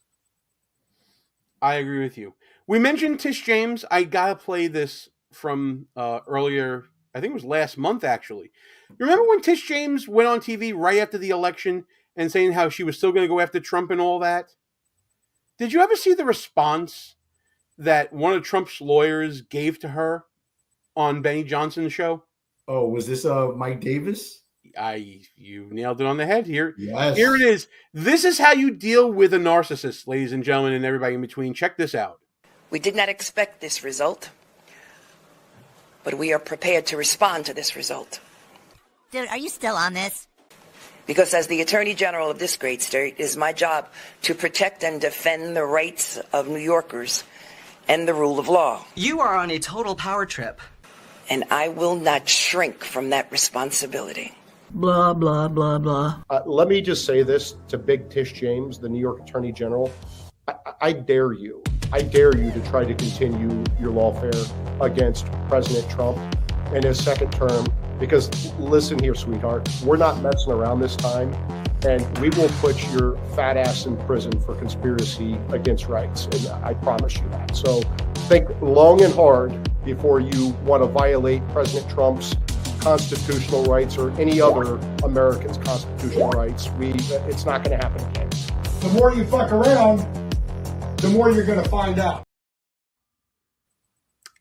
I agree with you. We mentioned Tish James. I gotta play this from earlier. I think it was last month, actually. You remember when Tish James went on TV right after the election and saying how she was still going to go after Trump and all that? Did you ever see the response that one of Trump's lawyers gave to her on Benny Johnson's show? Oh, was this Mike Davis? You nailed it on the head here. Yes. Here it is. This is how you deal with a narcissist, ladies and gentlemen, and everybody in between. Check this out. We did not expect this result, but we are prepared to respond to this result. Dude, are you still on this? Because as the Attorney General of this great state, it is my job to protect and defend the rights of New Yorkers and the rule of law. You are on a total power trip. And I will not shrink from that responsibility. Blah, blah, blah, blah. Let me just say this to Big Tish James, the New York Attorney General. I dare you. I dare you to try to continue your lawfare against President Trump in his second term. Because listen here, sweetheart, we're not messing around this time, and we will put your fat ass in prison for conspiracy against rights. And I promise you that. So think long and hard before you want to violate President Trump's constitutional rights or any other American's constitutional rights. It's not going to happen again. The more you fuck around, the more you're going to find out.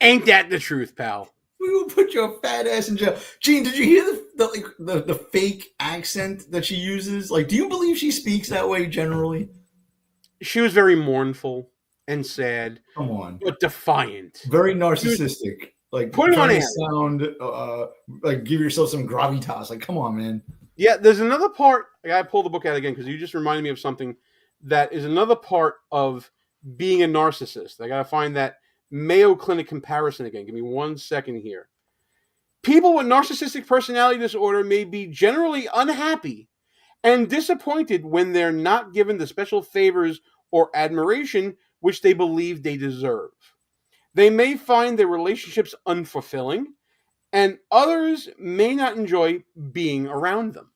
Ain't that the truth, pal? We will put your fat ass in jail. Gene, did you hear the fake accent that she uses? Like, do you believe she speaks that way generally? She was very mournful and sad. Come on. But defiant. Very narcissistic. Like, put it on air. Sound, like, give yourself some gravitas. Like, come on, man. Yeah, there's another part. I got to pull the book out again because you just reminded me of something that is another part of being a narcissist. I got to find that Mayo Clinic comparison again. Give me 1 second here. People with narcissistic personality disorder may be generally unhappy and disappointed when they're not given the special favors or admiration which they believe they deserve. They may find their relationships unfulfilling, and others may not enjoy being around them.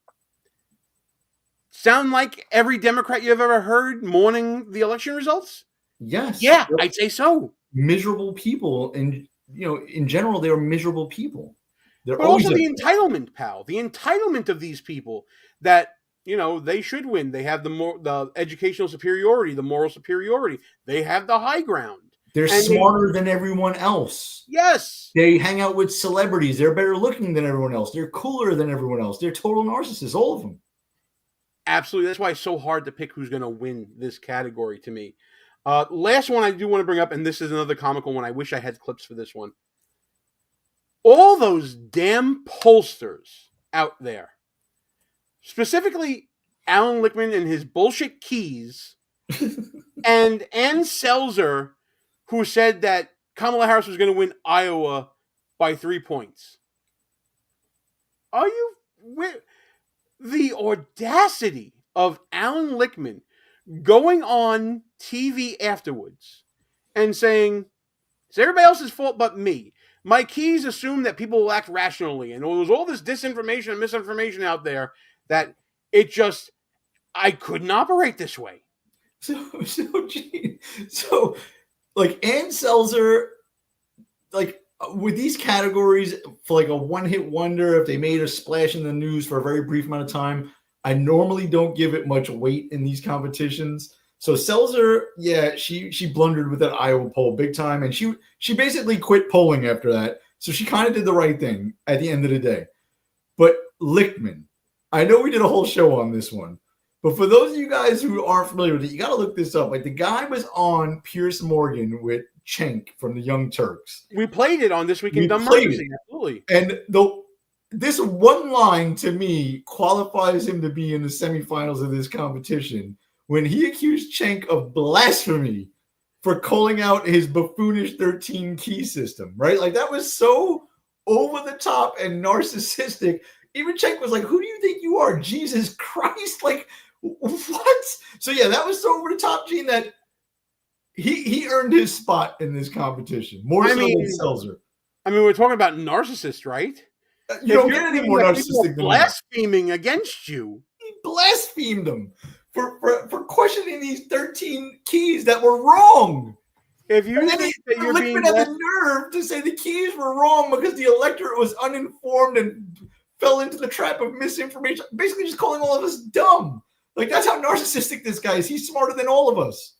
Sound like every Democrat you've ever heard mourning the election results? Yes. Yeah, I'd say so. Miserable people, and in general, they are miserable people. But also the entitlement, pal. The entitlement of these people that they should win. They have the educational superiority, the moral superiority. They have the high ground. They're smarter than everyone else. Yes. They hang out with celebrities. They're better looking than everyone else. They're cooler than everyone else. They're total narcissists, all of them. Absolutely. That's why it's so hard to pick who's going to win this category to me. Last one I do want to bring up, and this is another comical one. I wish I had clips for this one. All those damn pollsters out there, specifically Alan Lichtman and his bullshit keys, and Ann Selzer, who said that Kamala Harris was going to win Iowa by 3 points. Are you... The audacity of Alan Lichtman going on TV afterwards and saying, it's everybody else's fault but me. my keys assume that people will act rationally, and there was all this disinformation and misinformation out there that it just, I couldn't operate this way. Gene, like Ann Selzer, like with these categories for like a one-hit wonder, if they made a splash in the news for a very brief amount of time, I normally don't give it much weight in these competitions. So Selzer, yeah, she blundered with that Iowa poll big time, and she basically quit polling after that. So she kind of did the right thing at the end of the day. But Lichtman, I know we did a whole show on this one, but for those of you guys who aren't familiar with it, you got to look this up. Like the guy was on Piers Morgan with Cenk from the Young Turks. We played it on This Week in Dumb Democracy, absolutely. And this one line to me qualifies him to be in the semifinals of this competition when he accused Cenk of blasphemy for calling out his buffoonish 13 key system, right? Like that was so over the top and narcissistic. Even Cenk was like, who do you think you are? Jesus Christ. Like, what? So yeah, that was so over the top, Gene, that he earned his spot in this competition more so than Selzer. I mean, we're talking about narcissists, right? You don't get any more narcissistic than blaspheming against you. He blasphemed them for questioning these 13 keys that were wrong. If you think that you're being had the nerve to say the keys were wrong because the electorate was uninformed and fell into the trap of misinformation, basically just calling all of us dumb. Like that's how narcissistic this guy is. He's smarter than all of us.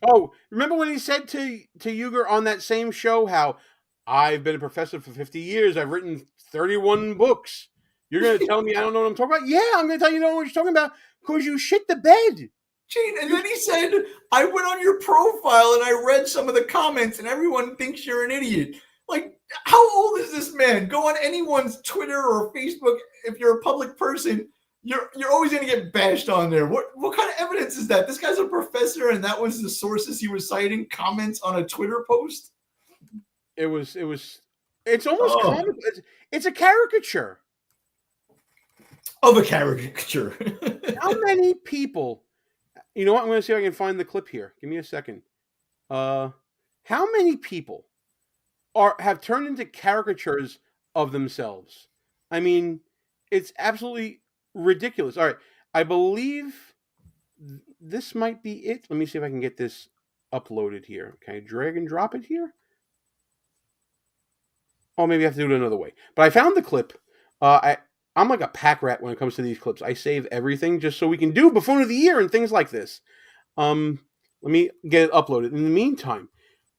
Oh, remember when he said to Uyghur on that same show how I've been a professor for 50 years, I've written 31 books. You're going to tell me I don't know what I'm talking about? Yeah, I'm going to tell you know what you're talking about because you shit the bed. Gene, and then he said, I went on your profile and I read some of the comments and everyone thinks you're an idiot. Like, how old is this man? Go on anyone's Twitter or Facebook. If you're a public person, you're always going to get bashed on there. What kind of evidence is that? This guy's a professor and that was the sources he was citing, comments on a Twitter post? It's almost comical. It's a caricature. Of a caricature. How many people, you know what? I'm going to see if I can find the clip here. Give me a second. How many people have turned into caricatures of themselves? I mean, it's absolutely ridiculous. All right. I believe this might be it. Let me see if I can get this uploaded here. Can I drag and drop it here? Oh, maybe I have to do it another way. But I found the clip. I'm like a pack rat when it comes to these clips. I save everything just so we can do Buffoon of the Year and things like this. Let me get it uploaded. In the meantime,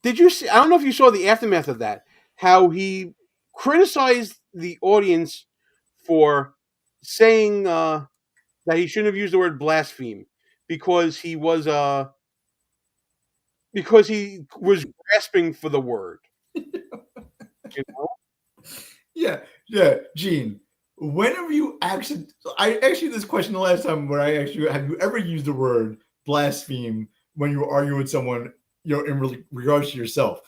did you see? I don't know if you saw the aftermath of that. How he criticized the audience for saying that he shouldn't have used the word blaspheme because he was grasping for the word. You know? Yeah, Gene. When have you actually? I asked you this question the last time where I asked you, have you ever used the word blaspheme when you were arguing with someone, in regards to yourself?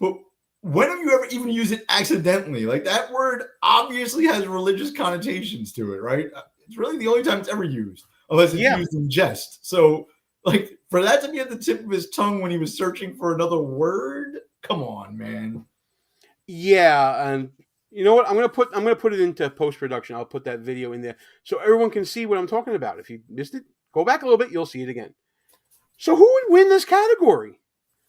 But when have you ever even used it accidentally? Like that word obviously has religious connotations to it, right? It's really the only time it's ever used, unless it's used in jest. So, like for that to be at the tip of his tongue when he was searching for another word, come on, man. Yeah, and you know what? I'm gonna put it into post-production. I'll put that video in there so everyone can see what I'm talking about. If you missed it, go back a little bit, you'll see it again. So who would win this category?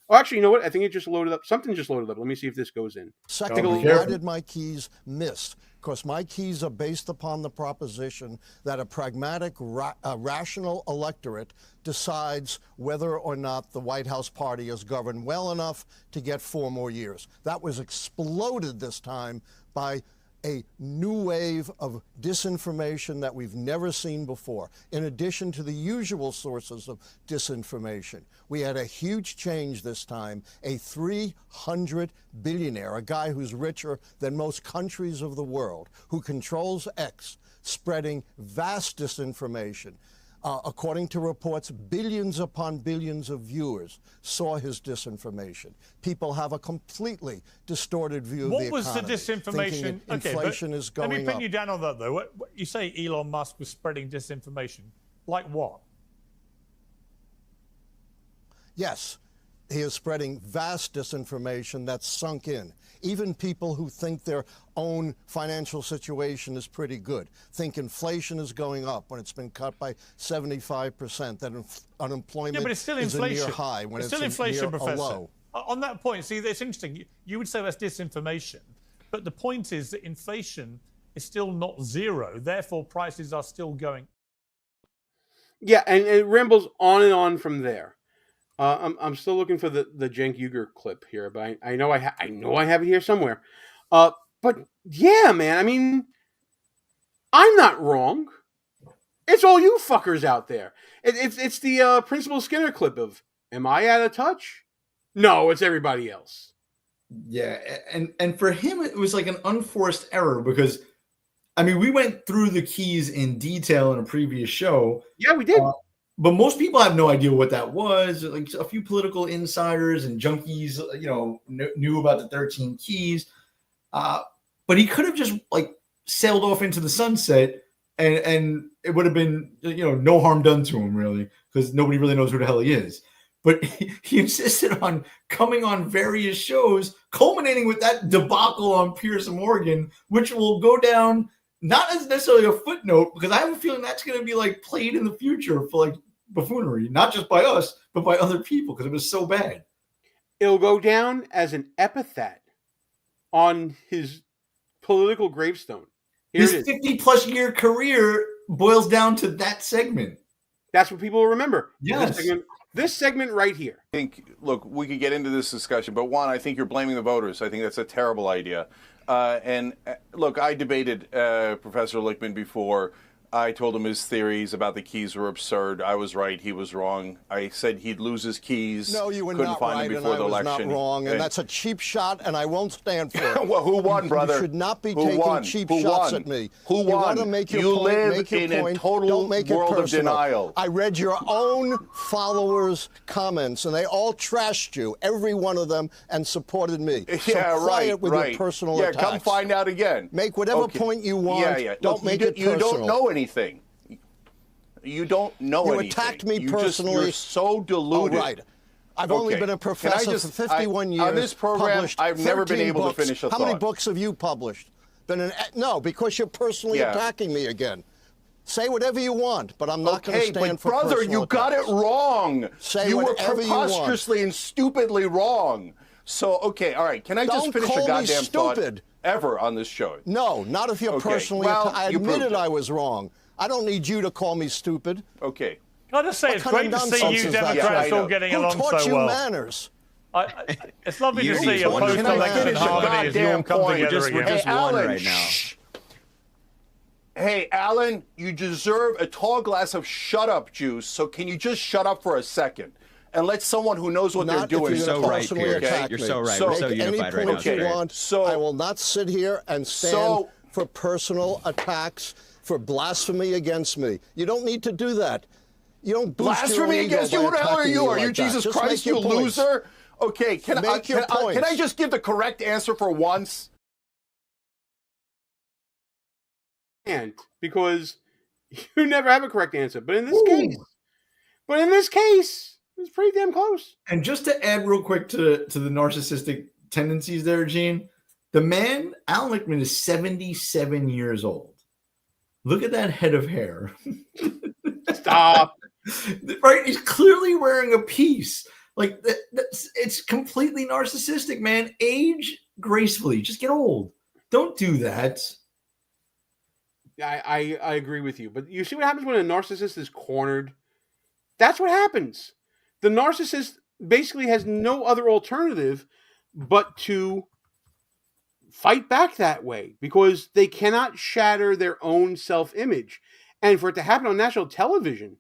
Oh, actually, you know what? I think it just loaded up. Something just loaded up. Let me see if this goes in. Second, why did my keys miss? Because my keys are based upon the proposition that a pragmatic, rational electorate decides whether or not the White House party is governed well enough to get 4 more years. That was exploded this time by a new wave of disinformation that we've never seen before, in addition to the usual sources of disinformation. We had a huge change this time, a 300 billionaire, a guy who's richer than most countries of the world, who controls X, spreading vast disinformation. According to reports, billions upon billions of viewers saw his disinformation. People have a completely distorted view of the economy. What was the disinformation? Inflation is going up. Let me pin you down on that, though. You say Elon Musk was spreading disinformation. Like what? Yes. He is spreading vast disinformation that's sunk in. Even people who think their own financial situation is pretty good think inflation is going up when it's been cut by 75%, that unemployment but it's still is inflation. a near high when it's it's still inflation, near Professor. a low. On that point, see, it's interesting. You would say that's disinformation, but the point is that inflation is still not zero. Therefore, prices are still going. Yeah, and it rambles on and on from there. I'm still looking for the Cenk Uygur clip here, but I know I have it here somewhere. But yeah, man, I mean, I'm not wrong. It's all you fuckers out there. It's the Principal Skinner clip of, am I out of touch? No, it's everybody else. Yeah, and for him, it was like an unforced error because, I mean, we went through the keys in detail in a previous show. Yeah, we did. But most people have no idea what that was. Like a few political insiders and junkies, knew about the 13 keys. But he could have just like sailed off into the sunset, and it would have been no harm done to him really, because nobody really knows who the hell he is. But he insisted on coming on various shows, culminating with that debacle on Piers Morgan, which will go down not as necessarily a footnote, because I have a feeling that's going to be like played in the future for like buffoonery, not just by us, but by other people, because it was so bad. It'll go down as an epithet on his political gravestone. His 50-plus year career boils down to that segment. That's what people will remember. Yes. This segment right here. I think, look, we could get into this discussion, but one, I think you're blaming the voters. I think that's a terrible idea. And look, I debated Professor Lichtman before. I told him his theories about the keys were absurd. I was right. He was wrong. I said he'd lose his keys. No, you were Couldn't not find right, him and before I the was election. not wrong. And that's a cheap shot, and I won't stand for it. Well, who won, brother? You should not be Who taking won? cheap Who shots won? at me. Who You won? want to make your You point, live make your in point. a total Don't make world it of personal. denial. I read your own followers' comments, and they all trashed you, every one of them, and supported me. Yeah, so quiet with your personal attacks. come find out again. Make whatever point you want. Don't Look, make it personal. You don't know anything. You don't know anything. You attacked me personally. You're so deluded. All right. I've only been a professor for 51 years. On this program, I've never been able to finish a thought. How many books have you published? No, because you're personally attacking me again. Say whatever you want, but I'm not going to stand for brother, personal you got it wrong. Say you were whatever you want. preposterously and stupidly wrong. So, okay, all right. Can I just finish a goddamn thought ever on this show? No, not if you're personally. I admitted I was wrong. I don't need you to call me stupid. Okay. Can I just say, it's great to see you Democrats all getting along so well. Who taught you manners? It's lovely to see a post-election harmony as you all come together again. We're just one right now. Hey, Alan, you deserve a tall glass of shut-up juice, so can you just shut up for a second? And let someone who knows what they're doing. You're so right, Pierre. Okay? You're so right. We're so unified right now. You want, I will not sit here and stand for personal attacks, for blasphemy against me. You don't need to do that. You don't boost blasphemy your ego against you? Who the hell are you? Are you Jesus Christ, you loser? Okay, can I just give the correct answer for once? And because you never have a correct answer, but in this case, it's pretty damn close. And just to add real quick to the narcissistic tendencies there, Gene, the man, Alan Lichtman, is 77 years old. Look at that head of hair. Stop. Right? He's clearly wearing a piece. Like, it's completely narcissistic, man. Age gracefully. Just get old. Don't do that. I agree with you. But you see what happens when a narcissist is cornered? That's what happens. The narcissist basically has no other alternative but to fight back that way because they cannot shatter their own self-image. And for it to happen on national television,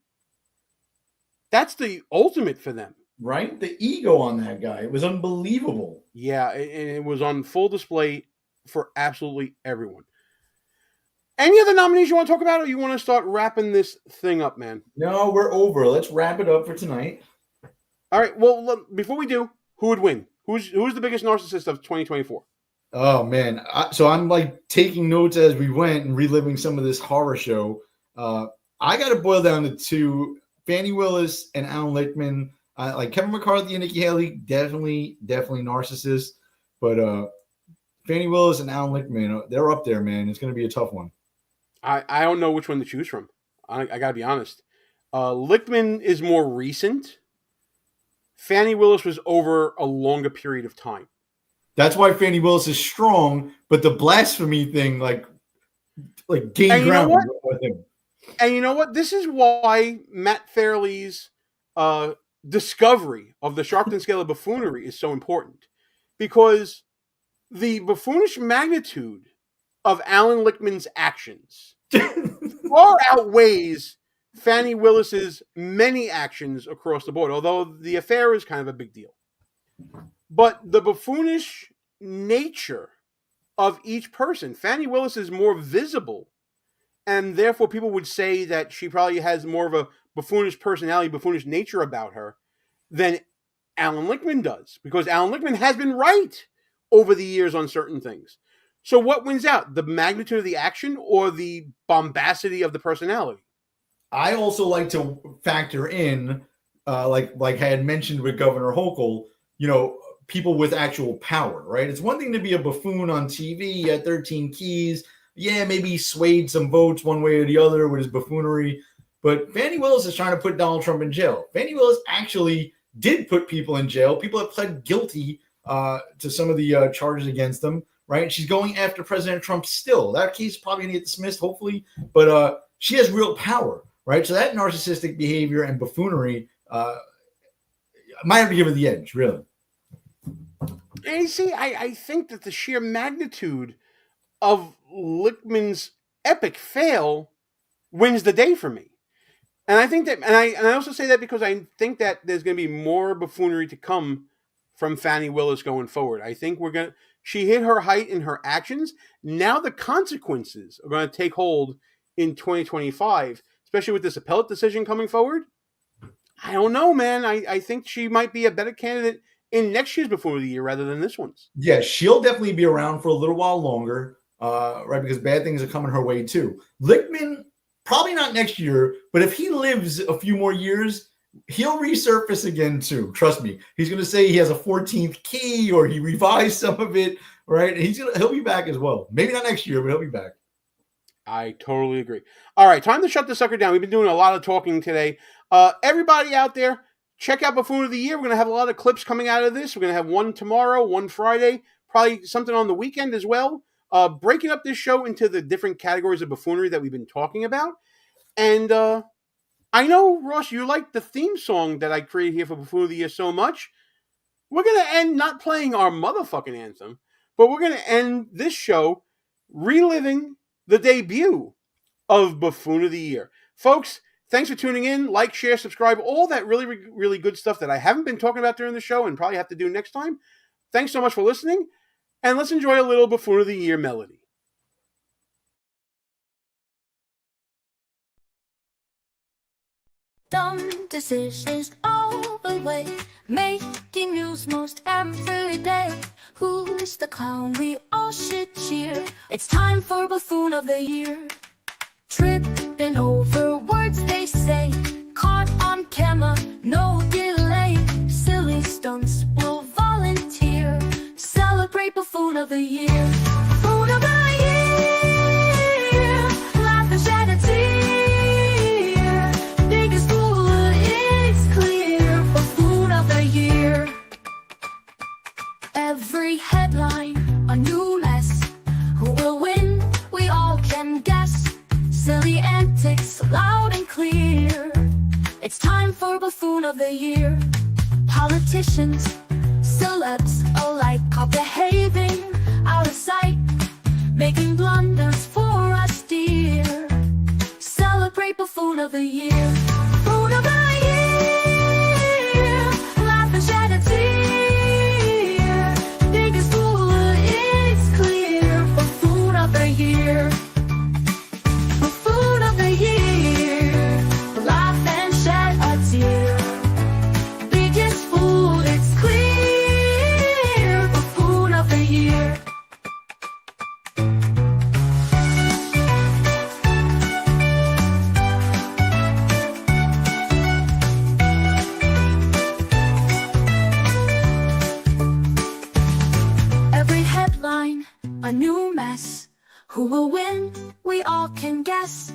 that's the ultimate for them. Right? The ego on that guy. It was unbelievable. Yeah, and it was on full display for absolutely everyone. Any other nominees you want to talk about, or you want to start wrapping this thing up, man? No, we're over. Let's wrap it up for tonight. All right. Well, look, before we do, who would win? Who's the biggest narcissist of 2024? Oh, man. So I'm like taking notes as we went and reliving some of this horror show. I got to boil down to two, Fannie Willis and Alan Lichtman. Like Kevin McCarthy and Nikki Haley, definitely narcissists. But Fannie Willis and Alan Lichtman, they're up there, man. It's going to be a tough one. I don't know which one to choose from. I got to be honest. Lichtman is more recent. Fannie Willis was over a longer period of time. That's why Fannie Willis is strong, but the blasphemy thing, like gained ground with him. And you know what? This is why Matt Fairley's discovery of the Sharpton scale of buffoonery is so important. Because the buffoonish magnitude of Alan Lichtman's actions far outweighs Fannie Willis's many actions across the board, although the affair is kind of a big deal. But the buffoonish nature of each person, Fannie Willis is more visible, and therefore people would say that she probably has more of a buffoonish personality, buffoonish nature about her than Alan Lichtman does, because Alan Lichtman has been right over the years on certain things. So what wins out? The magnitude of the action or the bombacity of the personality? I also like to factor in, like I had mentioned with Governor Hochul, people with actual power, right? It's one thing to be a buffoon on TV at 13 Keys. Yeah, maybe he swayed some votes one way or the other with his buffoonery. But Fannie Willis is trying to put Donald Trump in jail. Fannie Willis actually did put people in jail. People have pled guilty to some of the charges against them, right? And she's going after President Trump still. That case is probably going to get dismissed, hopefully. But she has real power, right? So that narcissistic behavior and buffoonery might have to give her the edge, really. And you see, I think that the sheer magnitude of Lichtman's epic fail wins the day for me. And I think that, and I also say that because I think that there's going to be more buffoonery to come from Fannie Willis going forward. I think she hit her height in her actions. Now the consequences are going to take hold in 2025, especially with this appellate decision coming forward. I don't know, man. I think she might be a better candidate in next year's Buffoon of the Year rather than this one's. Yeah, she'll definitely be around for a little while longer, right? Because bad things are coming her way too. Lichtman, probably not next year, but if he lives a few more years, he'll resurface again too. Trust me. He's going to say he has a 14th key or he revised some of it, right? And he'll be back as well. Maybe not next year, but he'll be back. I totally agree. All right, time to shut the sucker down. We've been doing a lot of talking today. Everybody out there, check out Buffoon of the Year. We're going to have a lot of clips coming out of this. We're going to have one tomorrow, one Friday, probably something on the weekend as well. Breaking up this show into the different categories of buffoonery that we've been talking about. And I know, Ross, you like the theme song that I created here for Buffoon of the Year so much. We're going to end not playing our motherfucking anthem, but we're going to end this show reliving the debut of Buffoon of the Year. Folks, thanks for tuning in. Like, share, subscribe, all that really, really good stuff that I haven't been talking about during the show and probably have to do next time. Thanks so much for listening, and let's enjoy a little Buffoon of the Year melody. Dumb decisions all the way, making news most every day. Who's the clown we all should cheer? It's time for Buffoon of the Year. Tripping over words they say, caught on camera, no delay. Silly stunts will volunteer. Celebrate Buffoon of the Year. Buffoon of the Year. Laugh and shed a tear. Biggest fool, it's clear. Buffoon of the Year. Every headline, a new mess. Who will win? We all can guess. Silly antics, loud and clear. It's time for Buffoon of the Year. Politicians, celebs alike are behaving out of sight, making blunders for us dear. Celebrate Buffoon of the Year. Buffoon of the Year. Laugh and shed a tear. Biggest fool, it's clear. Buffoon of the Year. Buffoon of the Year. Laugh and shed a tear. Biggest fool, it's clear. Buffoon of the Year. Who will win? We all can guess.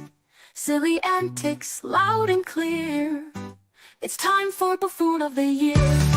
Silly antics, loud and clear. It's time for Buffoon of the Year.